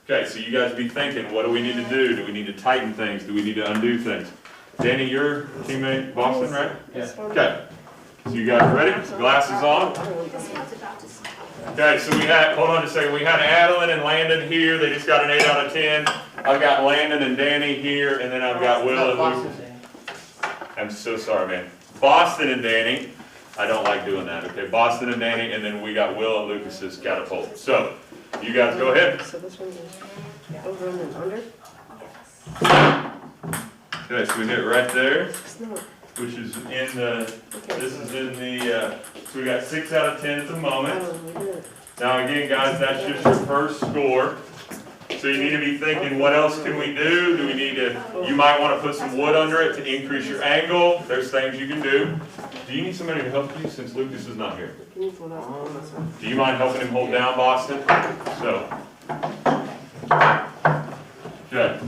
Okay, so you guys be thinking, what do we need to do? Do we need to tighten things? Do we need to undo things? Danny, your teammate Boston, right? Yeah. Okay. So you guys ready? Glasses on? Okay, so we had, hold on just a second, we had Adeline and Landon here. They just got an 8 out of 10. I've got Landon and Danny here, and then I've got Will and Luke. I'm so sorry, man. Boston and Danny. I don't like doing that. Okay, Boston and Danny, and then we got Will and Lucas's catapult. So, you guys go ahead. So this one is over and then under? Okay, so we hit right there, It's not. which is in the, Okay. this is in the, so we got 6 out of 10 at the moment. We did it. Now again, guys, that's just your first score. So you need to be thinking, what else can we do? Do we need to, you might want to put some wood under it to increase your angle. There's things you can do. Do you need somebody to help you since Lucas is not here? Can you pull that one? Do you mind helping him hold down Boston? So. Good.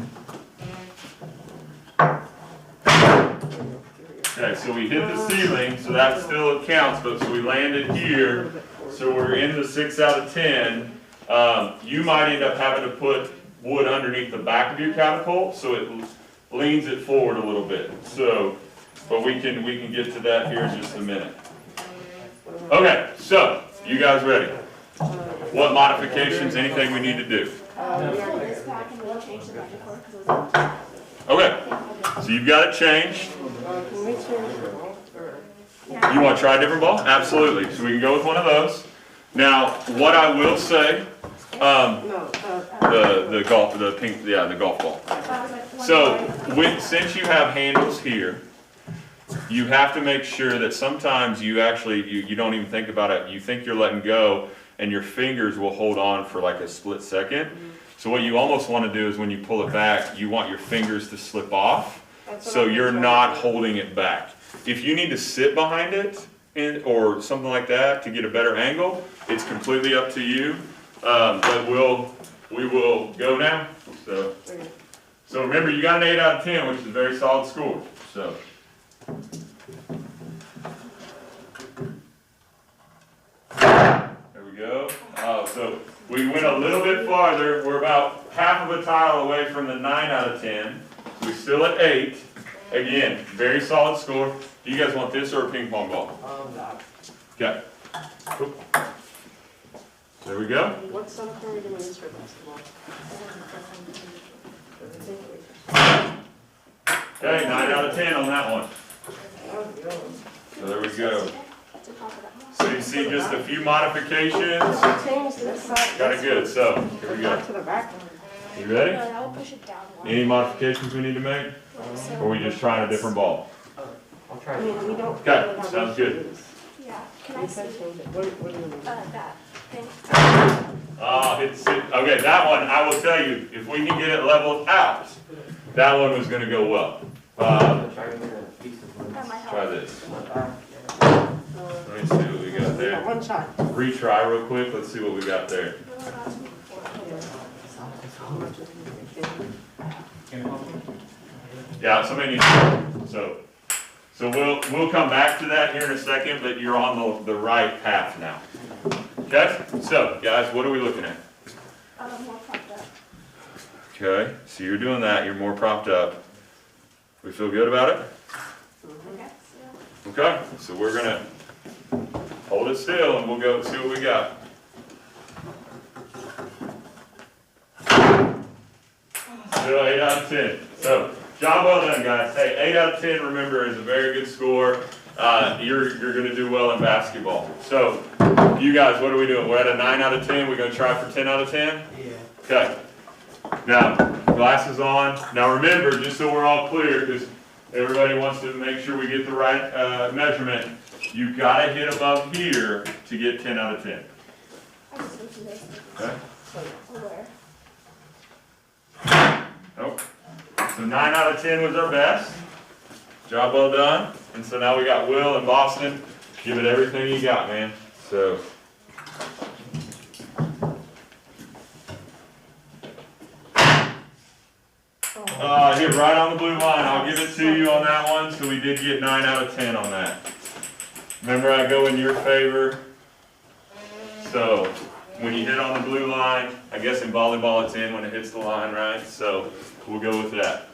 Okay, so we hit the ceiling, so that still counts, but so we landed here, so we're in the 6 out of 10. You might end up having to put wood underneath the back of your catapult, so it leans it forward a little bit. So, but we can get to that here in just a minute. Okay, so you guys ready? What modifications? Anything we need to do? Okay, so you've got it changed. Can we change the ball? You want to try a different ball? Absolutely. So we can go with one of those. Now, what I will say, No, the golf ball. So, since you have handles here, you have to make sure that sometimes you actually, you don't even think about it. You think you're letting go, and your fingers will hold on for like a split second. So what you almost want to do is when you pull it back, you want your fingers to slip off, so you're not holding it back. If you need to sit behind it, or something like that to get a better angle, it's completely up to you. But we will go now. So remember, you got an 8 out of 10, which is a very solid score. So. There we go. So we went a little bit farther. We're about half of a tile away from the 9 out of 10. We're still at 8. Again, very solid score. Do you guys want this or a ping pong ball? Okay. Cool. There we go. what sum are we going to use for basketball? Okay, 9 out of 10 on that one. So there we go. So you see just a few modifications. Change this side. Got it good. So here we go. Back to the back. You ready? I'll push it down one. Any modifications we need to make? Or are we just trying a different ball? I'll try I it. mean, we don't. Okay, really have sounds much good. to use. Yeah, can We I can see, change it. What do you mean? that thing? Okay, that one, I will tell you, if we can get it leveled out, that one was gonna go well. I'll try to get a piece of wood. That might help. Try this. Let me see what we got We got there. one shot. Retry real quick, let's see what we got there. Yeah, somebody needs to, so we'll come back to that here in a second, but you're on the right path now. Okay, so guys, what are we looking at? More propped up. Okay, so you're doing that, you're more propped up. We feel good about it? Okay, so we're gonna hold it still and we'll go see what we got. Still 8 out of 10. So, job well done, guys. Hey, 8 out of 10, remember, is a very good score. You're gonna do well in basketball. So, you guys, what are we doing? We're at a 9 out of 10. We're gonna try for 10 out of 10? Yeah. Okay. Now, glasses on. Now remember, just so we're all clear, because everybody wants to make sure we get the right measurement, you gotta hit above here to get 10 out of 10. I just went to this. Okay? Where? Nope. So 9 out of 10 was our best. Job well done. And so now we got Will and Boston. Give it everything you got, man. So. Hit right on the blue line. I'll give it to you on that one. So we did get 9 out of 10 on that. Remember, I go in your favor. So when you hit on the blue line, I guess in volleyball it's in when it hits the line, right? So we'll go with that.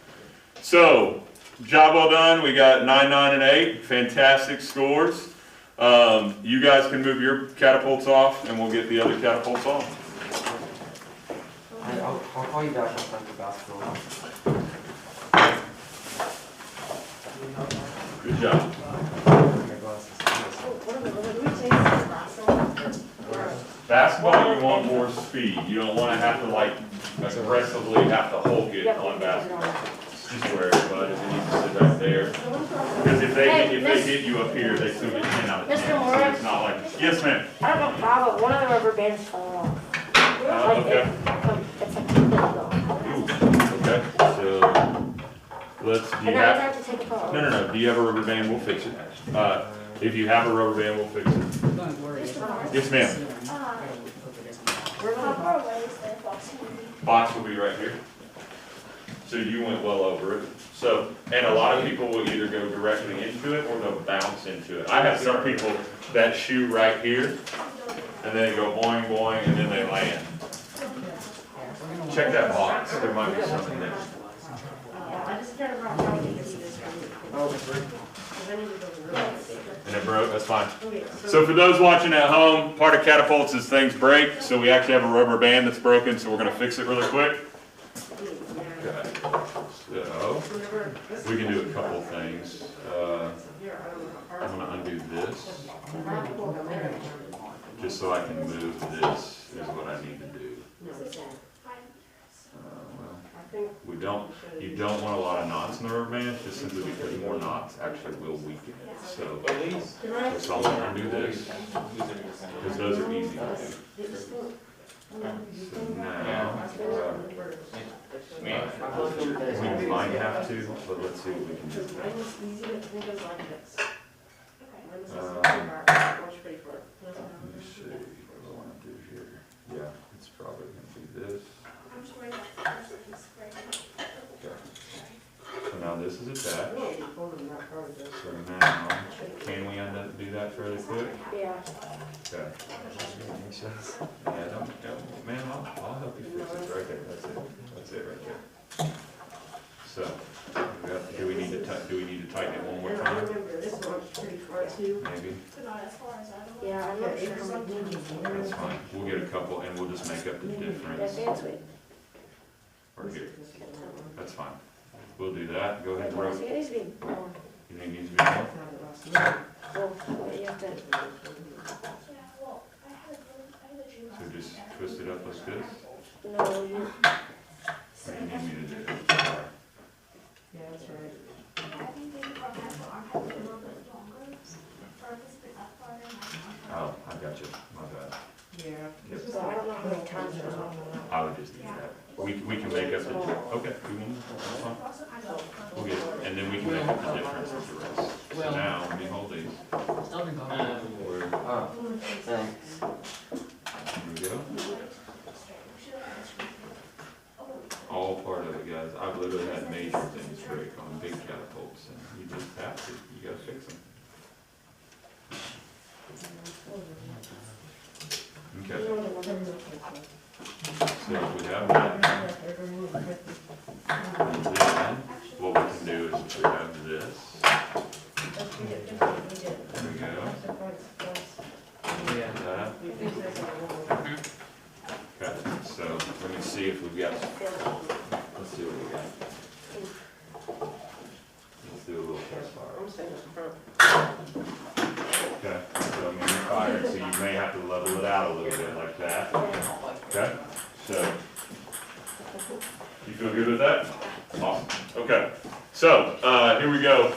So, job well done. We got 9, 9, and 8. Fantastic scores. You guys can move your catapults off and we'll get the other catapults on. I'll call you back on time for basketball. Good job. My glasses. Basketball, you want more speed. You don't want to have to like aggressively have to Hulk it on basketball. Just wear it, bud. It needs to sit right there. Because if they hit you up here, they still get 10 out of 10. Mr. So Morris? it's not like, yes, ma'am. I don't know how, but one of the rubber bands fell off. Like, Okay. it's like too big though. Ooh, okay. So let's. Do you And I have? have to take it off. No. Do you have a rubber band? We'll fix it. If you have a rubber band, we'll fix it. Yes, ma'am. How far away is the box? Box will be right here. So you went well over it. So, and a lot of people will either go directly into it or they'll bounce into it. I have some people that shoot right here and then they go boing, boing, and then they land. Check that box. There might be something there. And it broke, that's fine. So for those watching at home, part of catapults is things break, so we actually have a rubber band that's broken, so we're gonna fix it really quick. Okay. So, we can do a couple things. I'm gonna undo this, just so I can move this, is what I need to do. You don't want a lot of knots in the rubber band, just simply because more knots actually will weaken it. So I'm gonna undo this, because those are easy to do. So now, we might have to, but let's see what we can do. Let me see what I wanna do here. Yeah, it's probably gonna be this. So now this is attached. So now, can we do that fairly quick? Yeah. Okay. Yeah, don't, man, I'll help you fix it right there. That's it right there. So, do we need to tighten it one more time? Maybe. Yeah, I'm not sure how many. That's fine. We'll get a couple and we'll just make up the difference. That's weight. Or here. That's fine. We'll do that. Go ahead and It rotate. needs to be more. You think it needs to be more? Well, you have to. So just twist it up like this? No, you. What do you need me to do? Oh, I got you. My bad. Yep. So I don't know how many times it was on. I would just do that. We can make up the, okay, that's fine. We'll get it, and then we can make up the difference with the rest. So now, let me hold these. had major things break on big catapults, and you just have to, you gotta fix them. Okay. So if we have that, and then what we can do is we have this. There we go. That. Okay, so let me see if we've got, let's see what we got. Let's do a little test fire. I'm staying up front. Okay, so I mean, you're fired, so you may have to level it out a little bit like that. Okay, so, you feel good with that? Awesome, okay. So, here we go.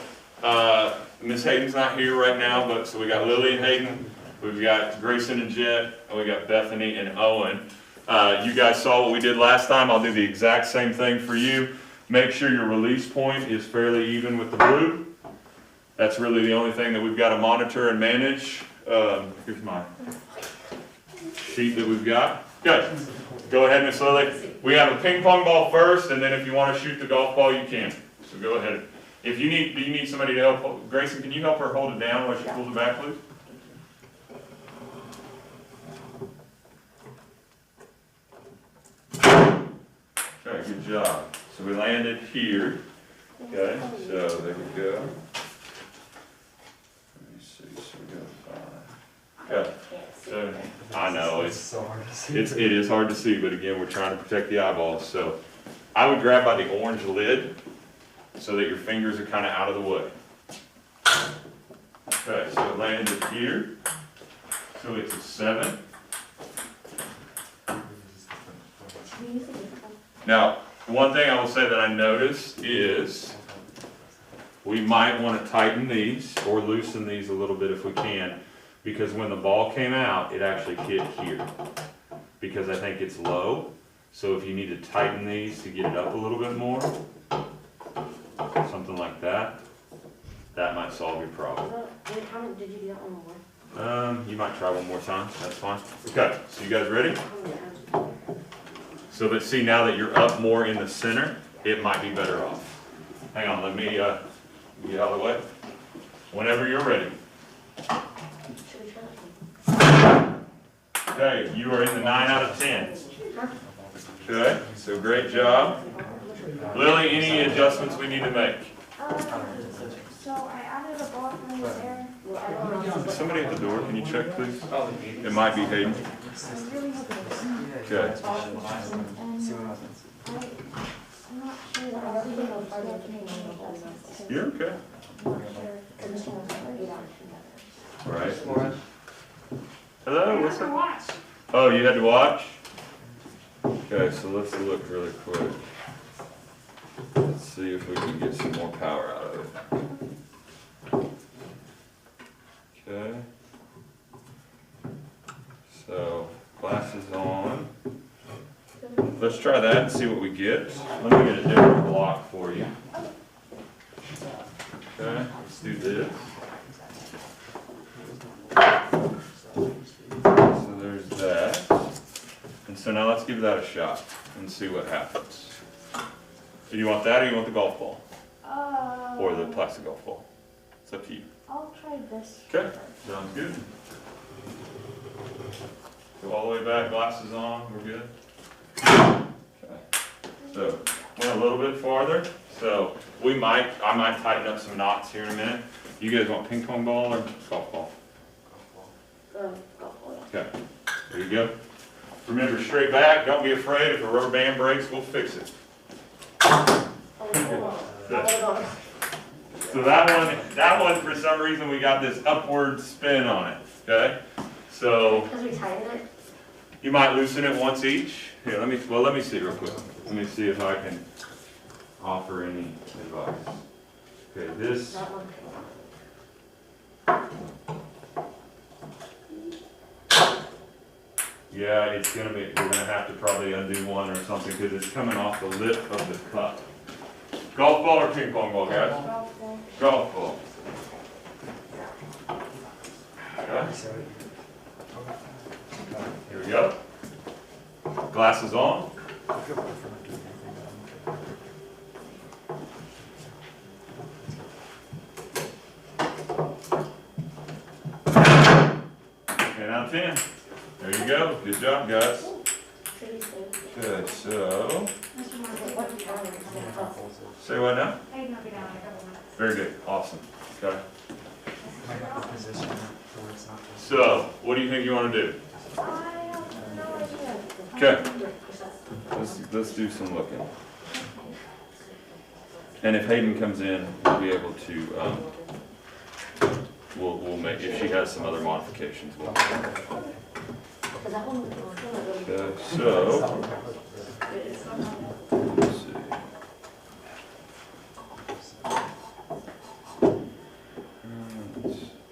Miss Hayden's not here right now, but, so we got Lily and Hayden, we've got Grayson and Jet, and we got Bethany and Owen. You guys saw what we did last time. I'll do the exact same thing for you. Make sure your release point is fairly even with the blue. That's really the only thing that we've got to monitor and manage. Here's my sheet that we've got. Good. Go ahead, Miss Lily. We have a ping pong ball first, and then if you want to shoot the golf ball, you can. So go ahead. If you need, do you need somebody to help? Grayson, can you help her hold it down while she pulls it back, please? Okay, good job. So we landed here. Okay, so there we go. Let me see, so we got 5. Okay, so I know it's so hard to see. it is hard to see, but again, we're trying to protect the eyeballs. So I would grab by the orange lid so that your fingers are kind of out of the way. Okay, so it landed here. So it's a 7. Now, one thing I will say that I noticed is we might want to tighten these or loosen these a little bit if we can, because when the ball came out, it actually hit here, because I think it's low. So if you need to tighten these to get it up a little bit more, something like that, that might solve your problem. How many did you do that one more? You might try one more time, that's fine. Okay, so you guys ready? So, but see, now that you're up more in the center, it might be better off. Hang on, let me get out of the way. Whenever you're ready. Okay, you are in the 9 out of 10. Okay, so great job. Lily, any adjustments we need to make? So I added a ball from there. Somebody at the door, can you check please? It might be Hayden. I'm really hoping it's Okay. and I'm not sure that I really know if I would have You're okay. All right. Hello, what's up? Oh, you had to watch? Okay, so let's look really quick. Let's see if we can get some more power out of it. Okay. So, glasses on. Let's try that and see what we get. Let me get a different block for you. Okay, let's do this. So there's that. And so now let's give that a shot and see what happens. Do you want that or you want the golf ball? Or the plastic golf ball? It's up to you. I'll try this. Okay, sounds good. Go all the way back, glasses on, we're good. Okay. So, went a little bit farther. So I might tighten up some knots here in a minute. You guys want ping pong ball or golf ball? Okay, there you go. Remember, straight back, don't be afraid. If a rubber band breaks, we'll fix it. So that one, for some reason, we got this upward spin on it, okay? So Because we tighten it. you might loosen it once each. Here, let me see real quick. Let me see if I can offer any advice. Okay, this. That one. Yeah, we're gonna have to probably undo one or something because it's coming off the lip of the cup. Golf ball or ping pong ball, guys? Golf ball. Okay, here we go. Glasses on. out of 10. There you go. Good job, guys. Okay, so. Say what now? Very good. Awesome. Okay. So, what do you think you want to do? Okay. Let's do some looking. And if Hayden comes in, we'll be able to, we'll make, if she has some other modifications, we'll. Okay, so. Let's see.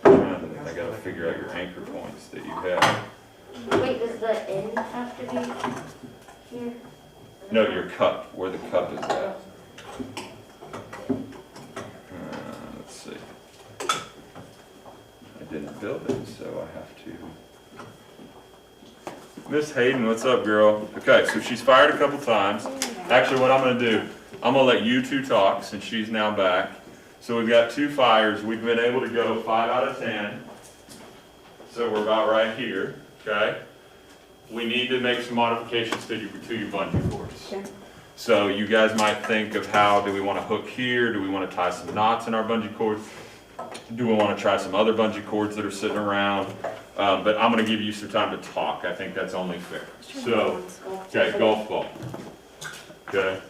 I gotta figure out your anchor points that you have. Wait, does the end have to be here? No, your cup, where the cup is at. Let's see. I didn't build it, so I have to. Miss Hayden, what's up, girl? Okay, so she's fired a couple times. Actually, what I'm gonna do, I'm gonna let you two talk since she's now back. So we've got 2 fires. We've been able to go 5 out of 10. So we're about right here, okay? We need to make some modifications to your bungee cords. Okay. So you guys might think of how, do we want to hook here? Do we want to tie some knots in our bungee cords? Do we want to try some other bungee cords that are sitting around? But I'm going to give you some time to talk. I think that's only fair. So, okay, golf ball. Okay.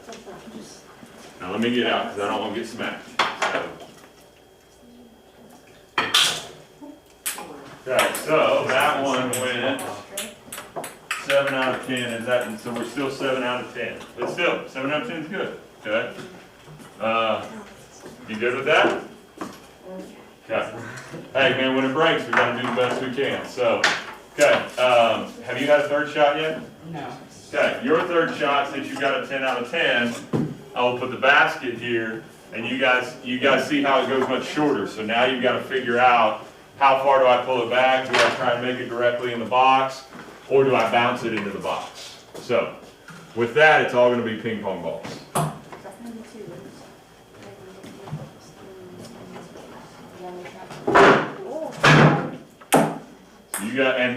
Now let me get out because I don't want to get smacked. Okay, so that one went 7 out of 10. Is that, so we're still 7 out of 10. But still, 7 out of 10 is good. Okay. You good with that? Okay. Hey man, when it breaks, we gotta do the best we can. So, okay. Have you had a third shot yet? No. Okay. Your third shot, since you got a 10 out of 10, I will put the basket here, and you guys see how it goes much shorter. So now you've got to figure out, how far do I pull it back? Do I try and make it directly in the box, or do I bounce it into the box? So, with that, it's all going to be ping pong balls.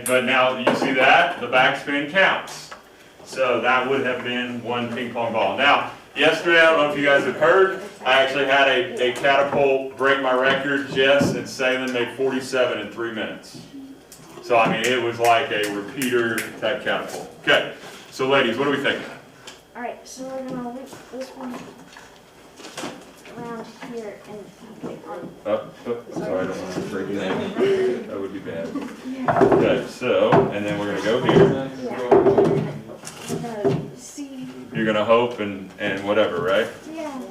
But now you see that the backspin counts. So that would have been 1 ping pong ball. Now, yesterday, I don't know if you guys have heard, I actually had a catapult break my record. Jess and Salem made 47 in 3 minutes. So, I mean, it was like a repeater type catapult. Okay, so ladies, what are we thinking? Alright, so we're gonna loop this one around here and Sorry, I don't want to break that. That would be bad. Okay, so, and then we're going to go here. yeah. We're gonna see. You're going to hope and whatever, right? Yeah.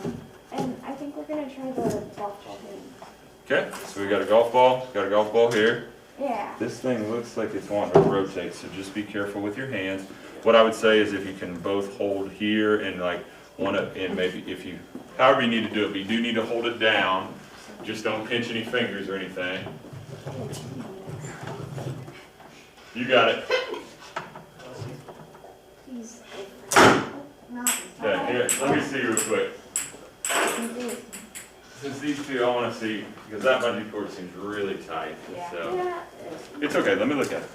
And I think we're gonna try the golf ball thing. Okay, so we got a golf ball here. Yeah. This thing looks like it's wanting to rotate, so just be careful with your hands. What I would say is if you can both hold here and like and maybe if you, however you need to do it, but you do need to hold it down. Just don't pinch any fingers or anything. You got it. He's Okay, here, let me see real quick. Since these two, I want to see, because that bungee cord seems really tight, so. Yeah. It's okay, let me look at it.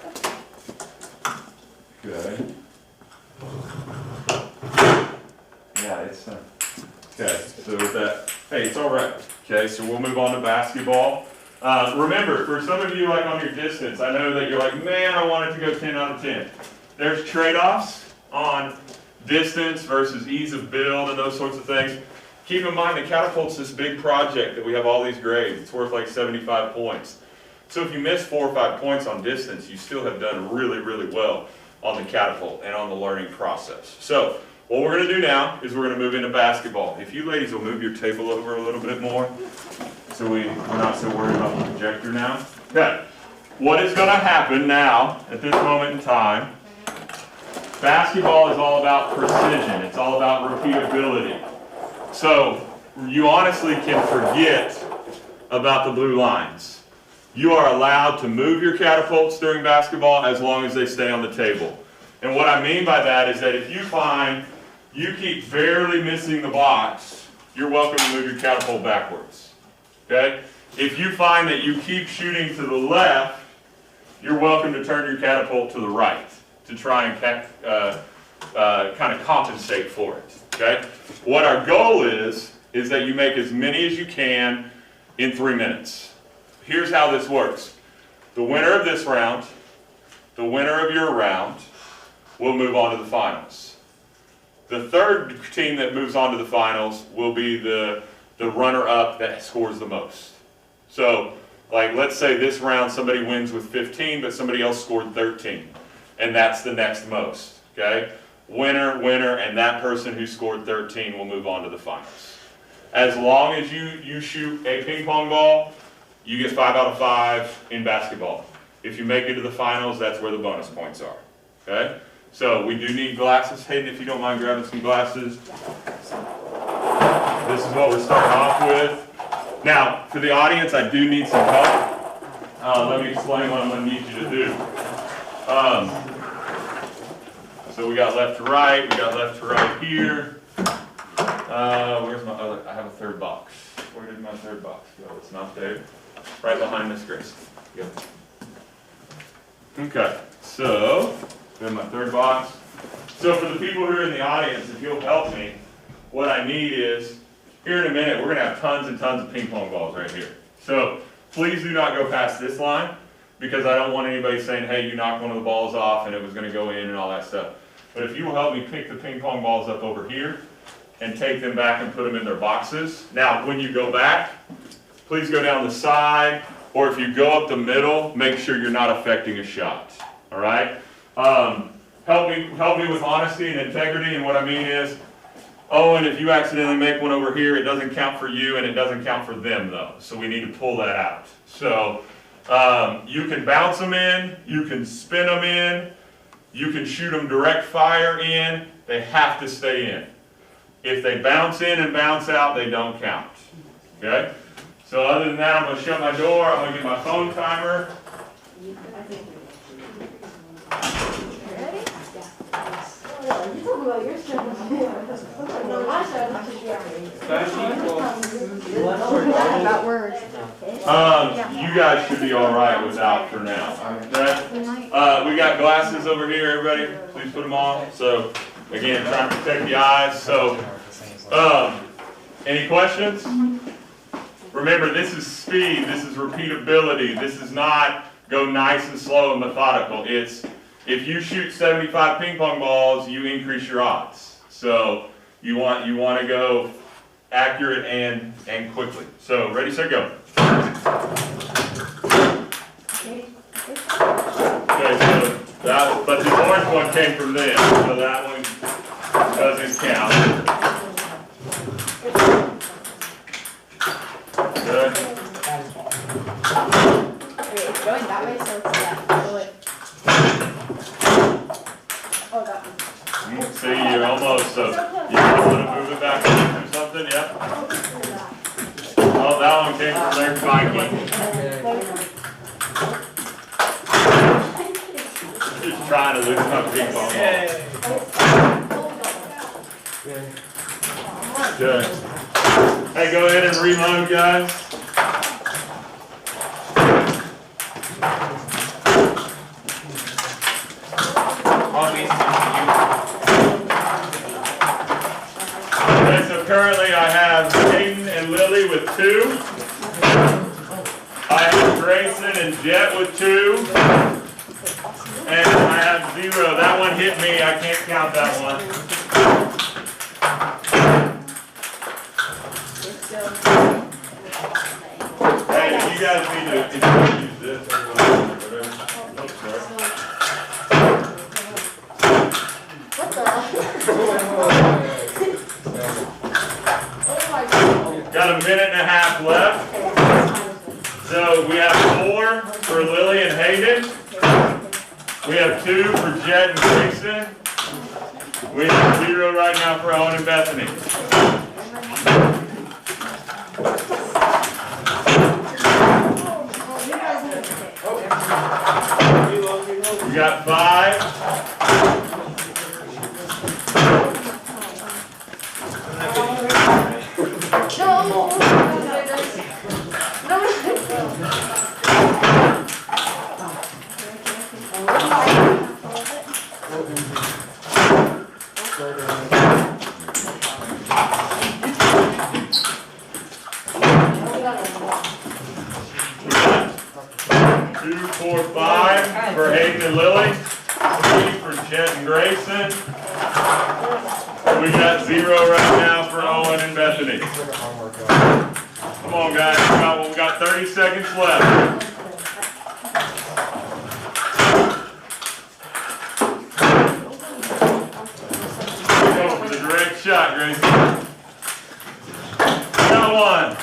Good. Yeah, it's, okay, so with that, hey, it's all right. Okay, so we'll move on to basketball. Remember, for some of you like on your distance, I know that you're like, man, I want it to go 10 out of 10. There's trade-offs on distance versus ease of build and those sorts of things. Keep in mind the Catapult's this big project that we have all these grades. It's worth like 75 points. So if you miss 4 or 5 points on distance, you still have done really, really well on the Catapult and on the learning process. So what we're going to do now is we're going to move into basketball. If you ladies will move your table over a little bit more so we're not so worried about the projector now. Okay, what is going to happen now at this moment in time, basketball is all about precision. It's all about repeatability. So you honestly can forget about the blue lines. You are allowed to move your catapults during basketball as long as they stay on the table. And what I mean by that is that if you find you keep barely missing the box, you're welcome to move your catapult backwards. Okay? If you find that you keep shooting to the left you're welcome to turn your catapult to the right to try and kind of compensate for it, okay? What our goal is that you make as many as you can in 3 minutes. Here's how this works. The winner of this round, the winner of your round, will move on to the finals. The third team that moves on to the finals will be the runner-up that scores the most. So, like, let's say this round somebody wins with 15, but somebody else scored 13, and that's the next most, okay? Winner, winner, and that person who scored 13 will move on to the finals. As long as you shoot a ping pong ball, you get 5 out of 5 in basketball. If you make it to the finals, that's where the bonus points are, okay? So we do need glasses. Hayden, if you don't mind grabbing some glasses. This is what we're starting off with. Now, for the audience, I do need some help. Let me explain what I'm going to need you to do. So we got left to right, we got left to right here. Where's my other, I have a third box. Where did my third box go? It's not there. Right behind Miss Grace. Yep. Okay, so, then my third box. So for the people who are in the audience, if you'll help me, what I need is, here in a minute, we're going to have tons and tons of ping pong balls right here. So please do not go past this line, because I don't want anybody saying, hey, you knocked one of the balls off and it was going to go in and all that stuff. But if you will help me pick the ping pong balls up over here and take them back and put them in their boxes. Now, when you go back, please go down the side, or if you go up the middle, make sure you're not affecting a shot. All right? Help me with honesty and integrity, and what I mean is, Owen, if you accidentally make one over here, it doesn't count for you and it doesn't count for them though. So we need to pull that out. So you can bounce them in, you can spin them in, you can shoot them direct fire in, they have to stay in. If they bounce in and bounce out, they don't count. Okay? So other than that, I'm going to shut my door, I'm going to get my phone timer. You told me about your show. No, my show. About words. You guys should be all right without for now. Okay? We got glasses over here, everybody. Please put them on. So, again, trying to protect the eyes. So, any questions? Remember, this is speed. This is repeatability. This is not go nice and slow and methodical. It's if you shoot 75 ping pong balls, you increase your odds. So you want to go accurate and quickly. So ready, set, go. Okay, so that, but the orange one came from them, so that one doesn't count. Good. It's going that way, so it's that. Oh, that one. See, you're almost, so you want to move it back or something, yep. Oh, that one came from their Viking. Just trying to lose my ping pong ball. Good. Hey, go ahead and reload, guys. Okay, so currently I have Hayden and Lily with 2. I have Grayson and Jet with 2. And I have 0. That one hit me. I can't count that one. Hey, you guys need to use this or whatever. Oops, sorry. Got a minute and a half left. So we have 4 for Lily and Hayden. We have 2 for Jet and Grayson. We have 0 right now for Owen and Bethany. We got 5. 4, 5 for Hayden and Lily. 3 for Jet and Grayson. We got 0 right now for Owen and Bethany. Come on, guys. We got 30 seconds left. Go for the direct shot, Grayson. Got 1.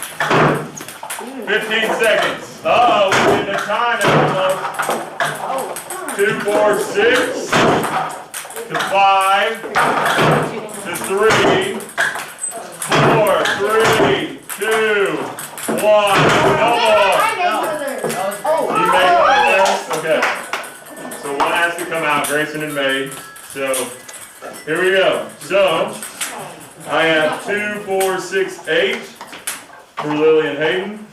15 seconds. Uh-oh, we're getting a time almost. 2, 4, 6 to 5 to 3, 4, 3, 2, 1. No more. You made one there? Okay. So one has to come out, Grayson and May. So here we go. So I have 2, 4, 6, 8 for Lily and Hayden.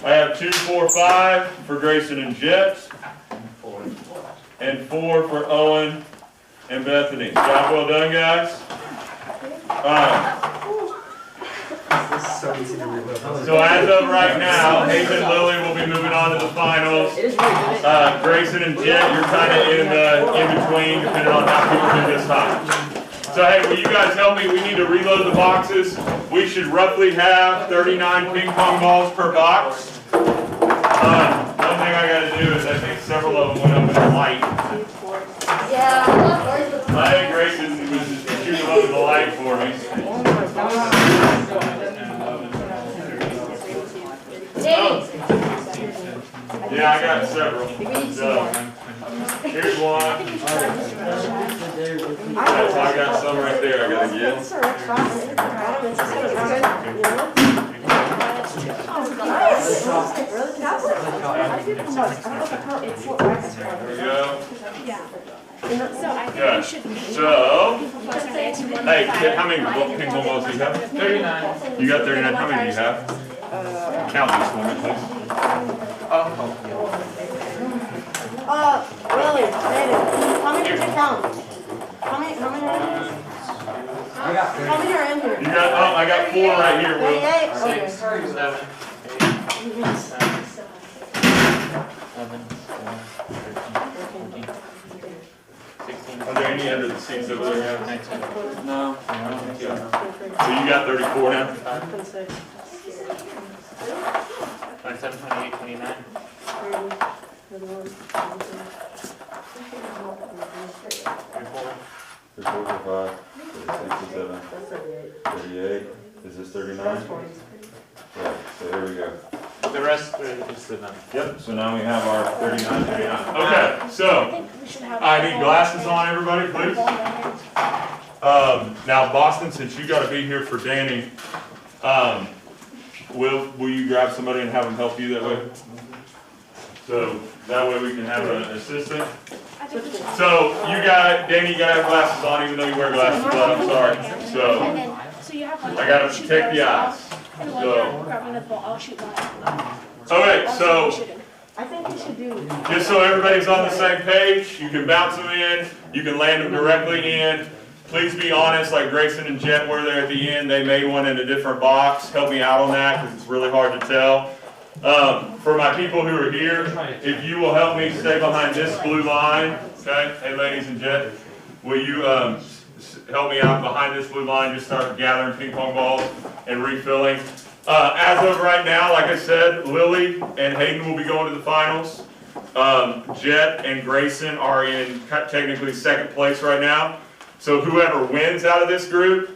I have 2, 4, 5 for Grayson and Jet. And 4 for Owen and Bethany. Job well done, guys. So as of right now, Hayden and Lily will be moving on to the finals. Grayson and Jet, you're kind of in between, depending on how people do this time. So hey, will you guys help me? We need to reload the boxes. We should roughly have 39 ping pong balls per box. One thing I got to do is I think several of them went up in the light. Yeah. I think Grayson was just shooting up in the light for me. Yeah, I got several. So, here's one. I got some right there I got to get. There we go. So I think Good. we should be. So, hey, how many ping pong balls do you have? 39. You got 39. How many do you have? Count these for me, please. Really, how many did you count? How many are in here? How many are in here? You got, I got 4 right here, Will. 38? 6, 7, 8, 9, 16. Are there any under the seats over there? No. So you got 34 now? 27, 28, 29. 34, 35, 37, 38. Is this 39? Yeah, so here we go. The rest is for them. Yep, so now we have our 39, 39. Okay, so think we should have. I need glasses on, everybody, please. Now, Boston, since you got to be here for Danny, will you grab somebody and have them help you that way? So that way we can have an assistant. I think we should. So Danny, you gotta have glasses on, even though you wear glasses, but I'm sorry. And So then, so you have one. I gotta shoot protect the yours eyes. off, And while So- you're grabbing the ball, I'll shoot mine. Okay, so I think we should do. just so everybody's on the same page, you can bounce them in, you can land them directly in. Please be honest, like Grayson and Jet were there at the end, they made one in a different box. Help me out on that, because it's really hard to tell. For my people who are here, if you will help me stay behind this blue line, okay? Hey, ladies and Jet, will you help me out behind this blue line, just start gathering ping pong balls and refilling. As of right now, like I said, Lily and Hayden will be going to the finals. Jet and Grayson are in technically second place right now. So whoever wins out of this group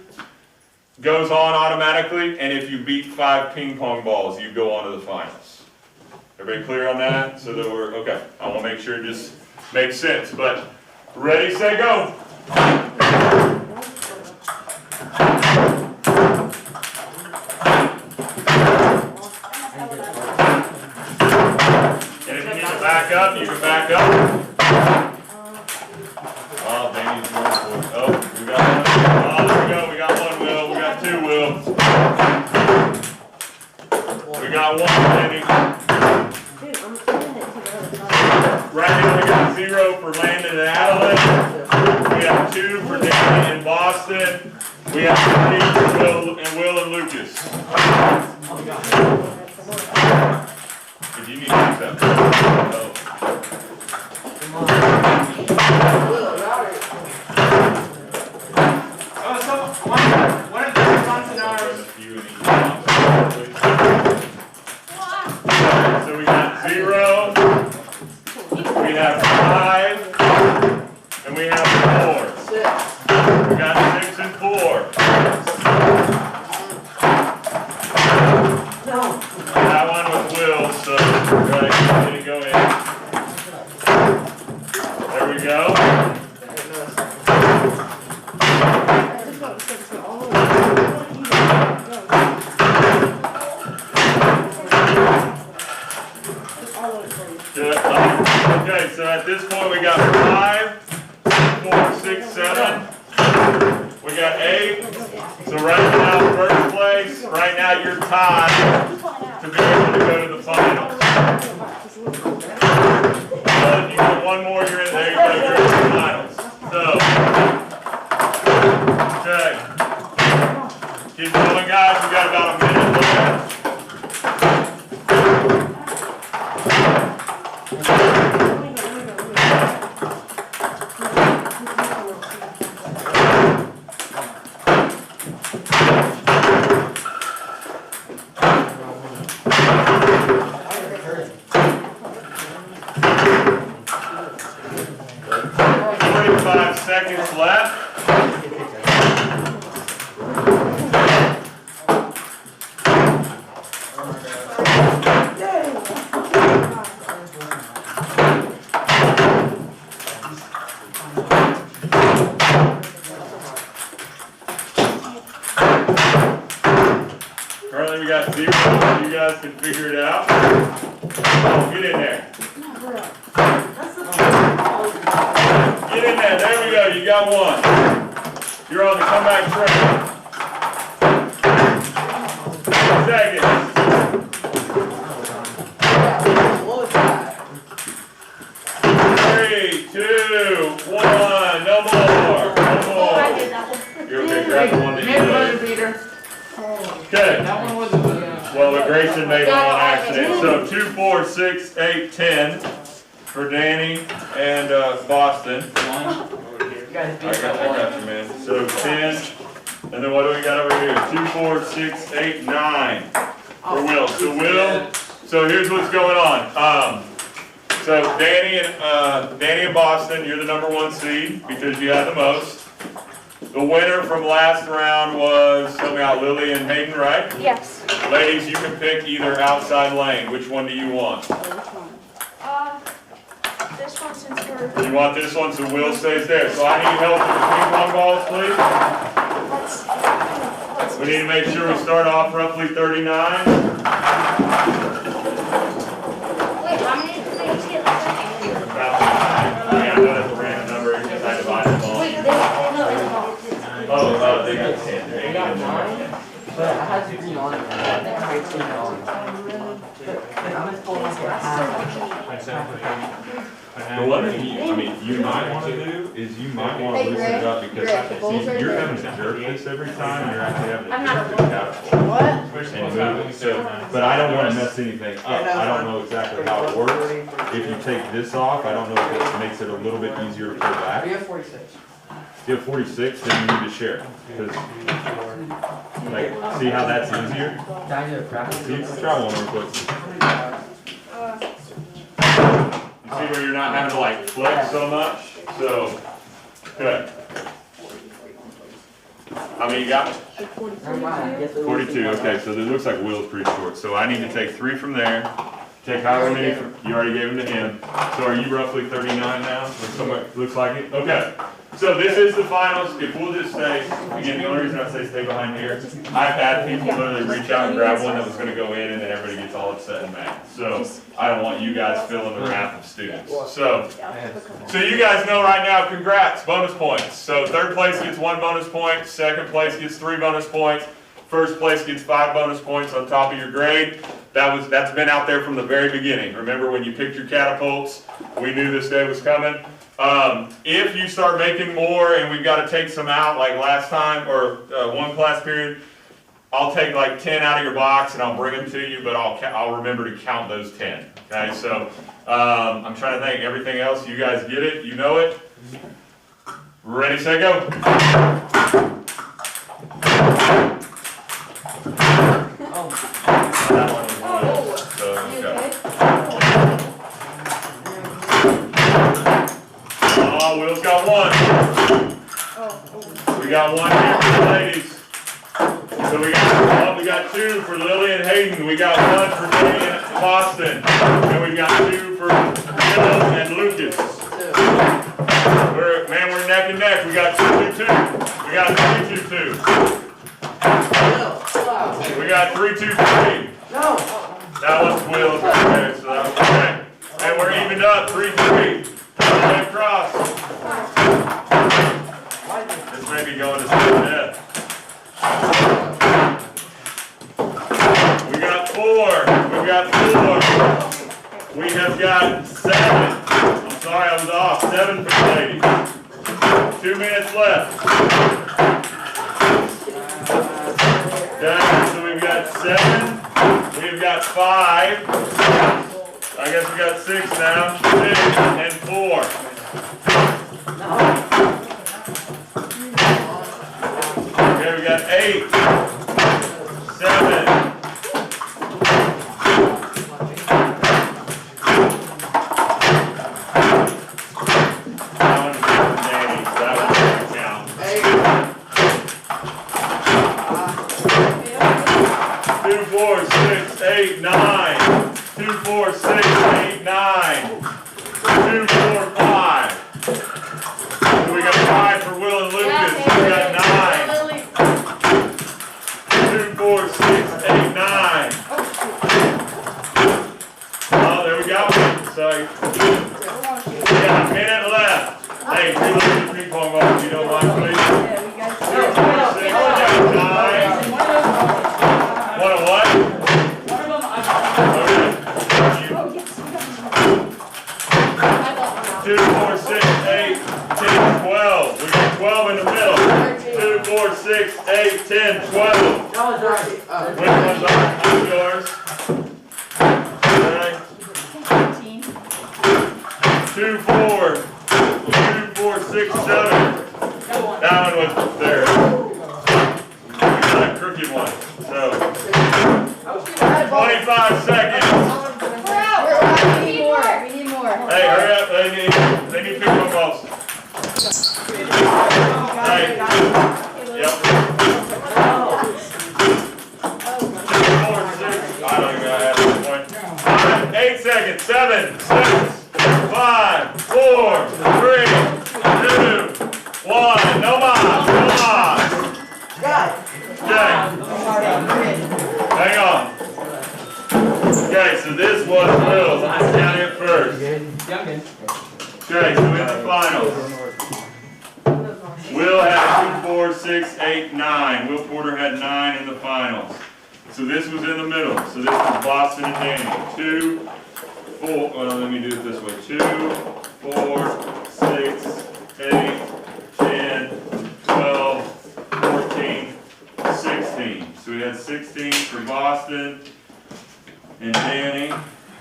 goes on automatically, and if you beat 5 ping pong balls, you go on to the finals. Everybody clear on that? So that we're, okay, I want to make sure it just makes sense, but ready, set, go. And if you need to back up, you can back up. Oh, Danny's going for it. Oh, we got one. Oh, there we go. We got one, Will. We got 2, Will. We got 1, Danny. Right now, we got 0 for Landon and Adelaide. We have 2 for Danny in Boston. We have 3 for Will and Lucas. If you need to do something. Oh. Oh, so one of the ones in our. So we got 0, we have 5, and we have 4. We got 6 and 4. That one was Will, so right, did it go in? There we go. Good. Okay, so at this point we got 5, 4, 6, 7. We got 8. So right now, first place, right now you're tied to be able to go to the finals. So if you get one more, you're in there, you're in the finals. So, okay. Keep going, guys. We got about a minute left. Seconds left. Currently we got 0, so you guys can figure it out. Oh, get in there. Get in there, there we go, you got 1. You're on the comeback train. 10 seconds. Three, 2, 1, no more. No more. You're okay, grab the one that you did. Okay. That one wasn't good. Well, Grayson made one on accident. So 2, 4, 6, 8, 10 for Danny and Boston. I got you, man. So 10, and then what do we got over here? 2, 4, 6, 8, 9 for Will. So Will, so here's what's going on. So Danny and Boston, you're the number 1 seed because you had the most. The winner from last round was, help me out, Lily and Hayden, right? Yes. Ladies, you can pick either outside lane. Which one do you want? This one since we're. You want this one, so Will stays there. So I need help with the ping pong balls, please. We need to make sure we start off roughly 39. Wait, how many things get left? About 39. Yeah, I know that's a random number because I divided them all. Wait, they no, it's not. Oh, they got 10. They got 9. But I had to green on it. I think I had green on it. I'm just pulling like a half. The one thing you might want to do is you might want to loosen it up because see, you're having to jerk this every time and you're actually having to jerk the catapult. What? And move it. So, but I don't want to mess anything up. I don't know exactly how it works. If you take this off, I don't know if it makes it a little bit easier to pull back. We have 46. If you have 46, then you need to share. Because, like, see how that's easier? See, try one real quick. See where you're not having to like flex so much? So, good. How many you got? 42, okay, so it looks like Will's pretty short. So I need to take 3 from there. Take however many, you already gave them to him. So are you roughly 39 now? Or somewhere, looks like it? Okay. So this is the finals. If we'll just stay, again, the only reason I say stay behind here, I've had people literally reach out and grab one that was going to go in and then everybody gets all upset and mad. So I don't want you guys filling the wrath of students. So you guys know right now, congrats, bonus points. So 3rd place gets 1 bonus point, 2nd place gets 3 bonus points, 1st place gets 5 bonus points on top of your grade. That's been out there from the very beginning. Remember when you picked your catapults, we knew this day was coming. If you start making more and we've got to take some out like last time or one class period, I'll take like 10 out of your box and I'll bring them to you, but I'll remember to count those 10. Okay, so I'm trying to think. Everything else, you guys get it? You know it? Ready, set, go. That one was Will, so, okay. Oh, Will's got one. We got one here for the ladies. So we got two for Lily and Hayden. We got one for Danny and Boston. And we got two for Will and Lucas. We're neck and neck. We got 2-2-2. We got 3-2-2. We got 3-2-3. No. That was Will's right there, so that was okay. And we're evened up, 3-3. Right across. This may be going to sudden death. We got 4. We got 4. We have got 7. I'm sorry, I was off. 7 for the ladies. 2 minutes left. Okay, so we've got 7. We've got 5. I guess we got 6 now. 6 and 4. Okay, we got 8. 7. That one's from Danny, so that one doesn't count. 2, 4, 6, 8, 9. 2, 4, 6, 8, 9. 2, 4, 5. So we got 5 for Will and Lucas. We got 9. 2, 4, 6, 8, 9. Oh, there we go. Sorry. We got a minute left. Hey, reload the ping pong ball if you don't mind, please. 2, 4, 6, 8, 9. What a what? Okay. 2, 4, 6, 8, 10, 12. We got 12 in the middle. 2, 4, 6, 8, 10, 12. That was right. Which one's ours? Yours. Okay. 2, 4. 2, 4, 6, 7. That one was there. We got a crooked one. So 25 seconds. We need more. We need more. Hey, hurry up. They need ping pong balls. Hey. Yep. 4, 6. I don't even know how to have this point. 5, 8 seconds. 7, 6, 5, 4, 3, 2, 1. No más. No más. Okay. Hang on. Okay, so this was Will's. I'm counting it first. Okay, so in the finals, Will had 2, 4, 6, 8, 9. Will Porter had 9 in the finals. So this was in the middle. So this was Boston and Danny. 2, 4, well, let me do it this way. 2, 4, 6, 8, 10, 12, 14, 16. So we had 16 for Boston and Danny.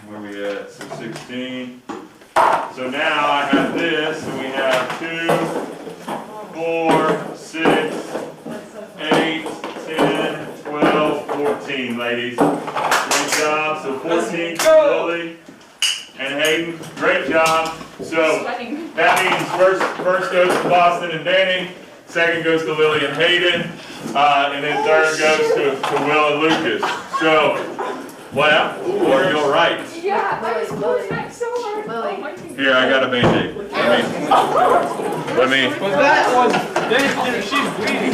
Where we at? So 16. So now I have this, and we have 2, 4, 6, 8, 10, 12, 14, ladies. Great job. So 14 for Lily and Hayden. Great job. So that means first goes to Boston and Danny, second goes to Lily and Hayden, and then third goes to Will and Lucas. So, well, are you all right? Yeah, I was closed back so hard. Oh, my God. Here, I got a Band-Aid. Let me. Well, that was, she's bleeding.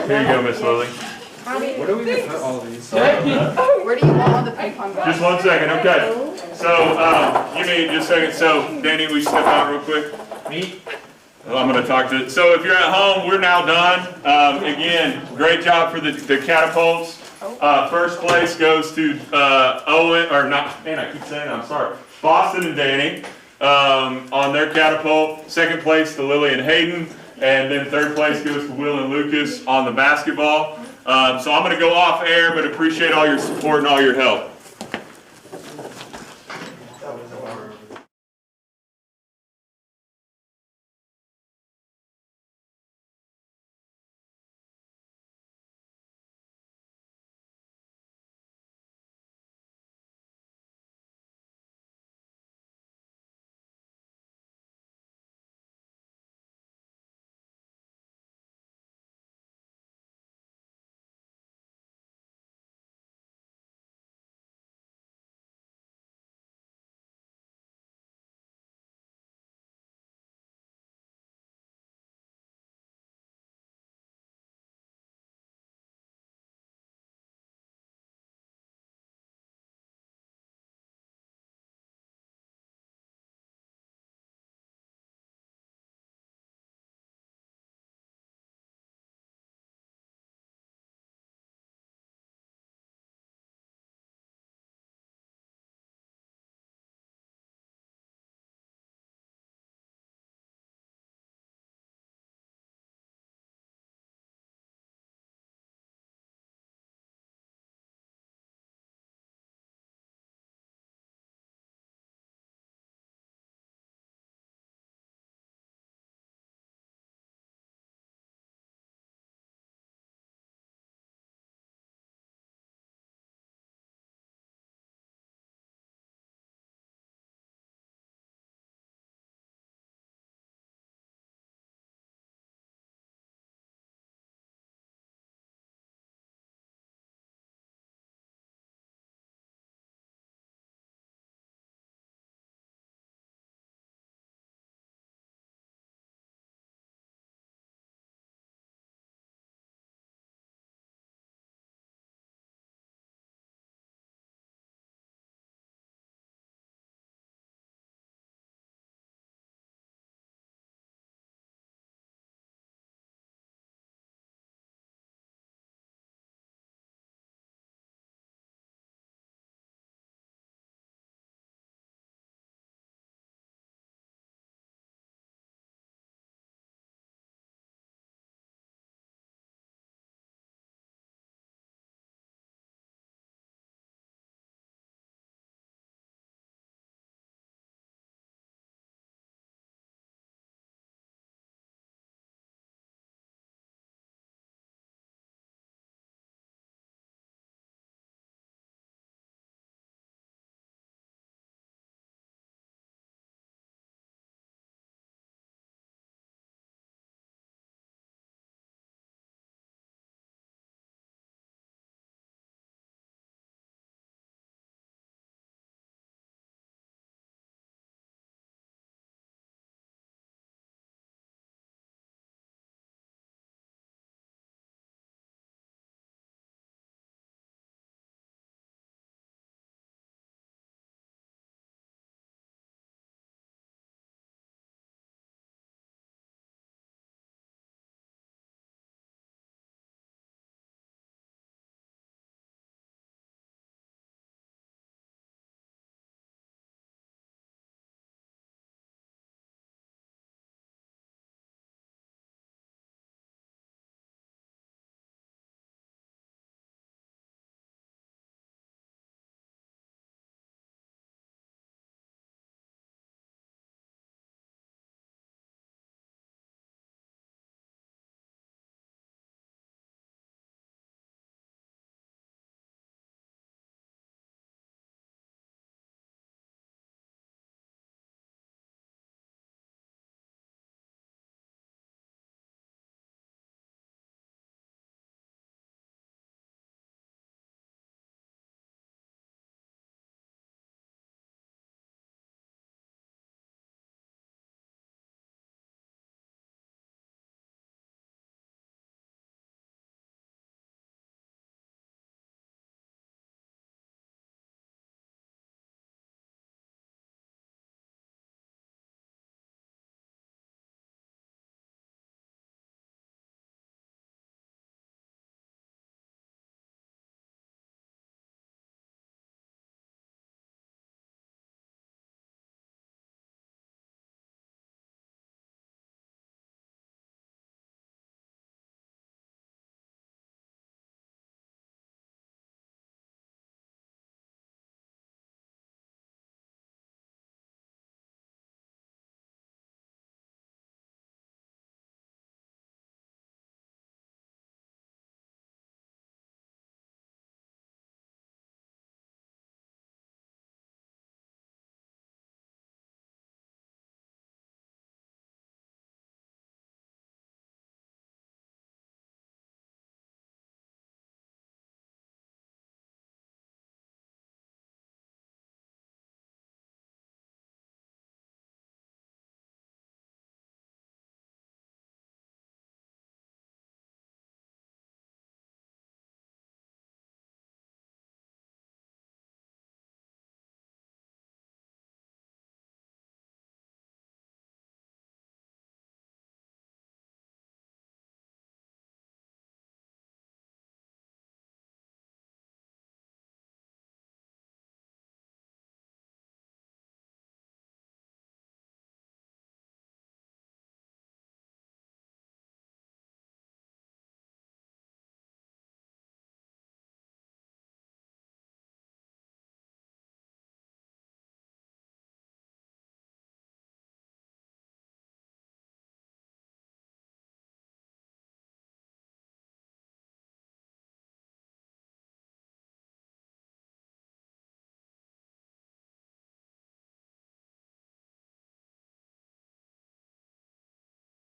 Here you go, Miss Lily. Where do we get all these? Where do you want the ping pong ball? Just 1 second, okay. So, give me just a second. So, Danny, we step out real quick. Me? Well, I'm going to talk to. So, if you're at home, we're now done. Again, great job for the Catapults. First place goes to Owen, or not, man, I keep saying that, I'm sorry. Boston and Danny on their Catapult. Second place to Lily and Hayden. And then third place goes to Will and Lucas on the basketball. So I'm going to go off air, but appreciate all your support and all your help.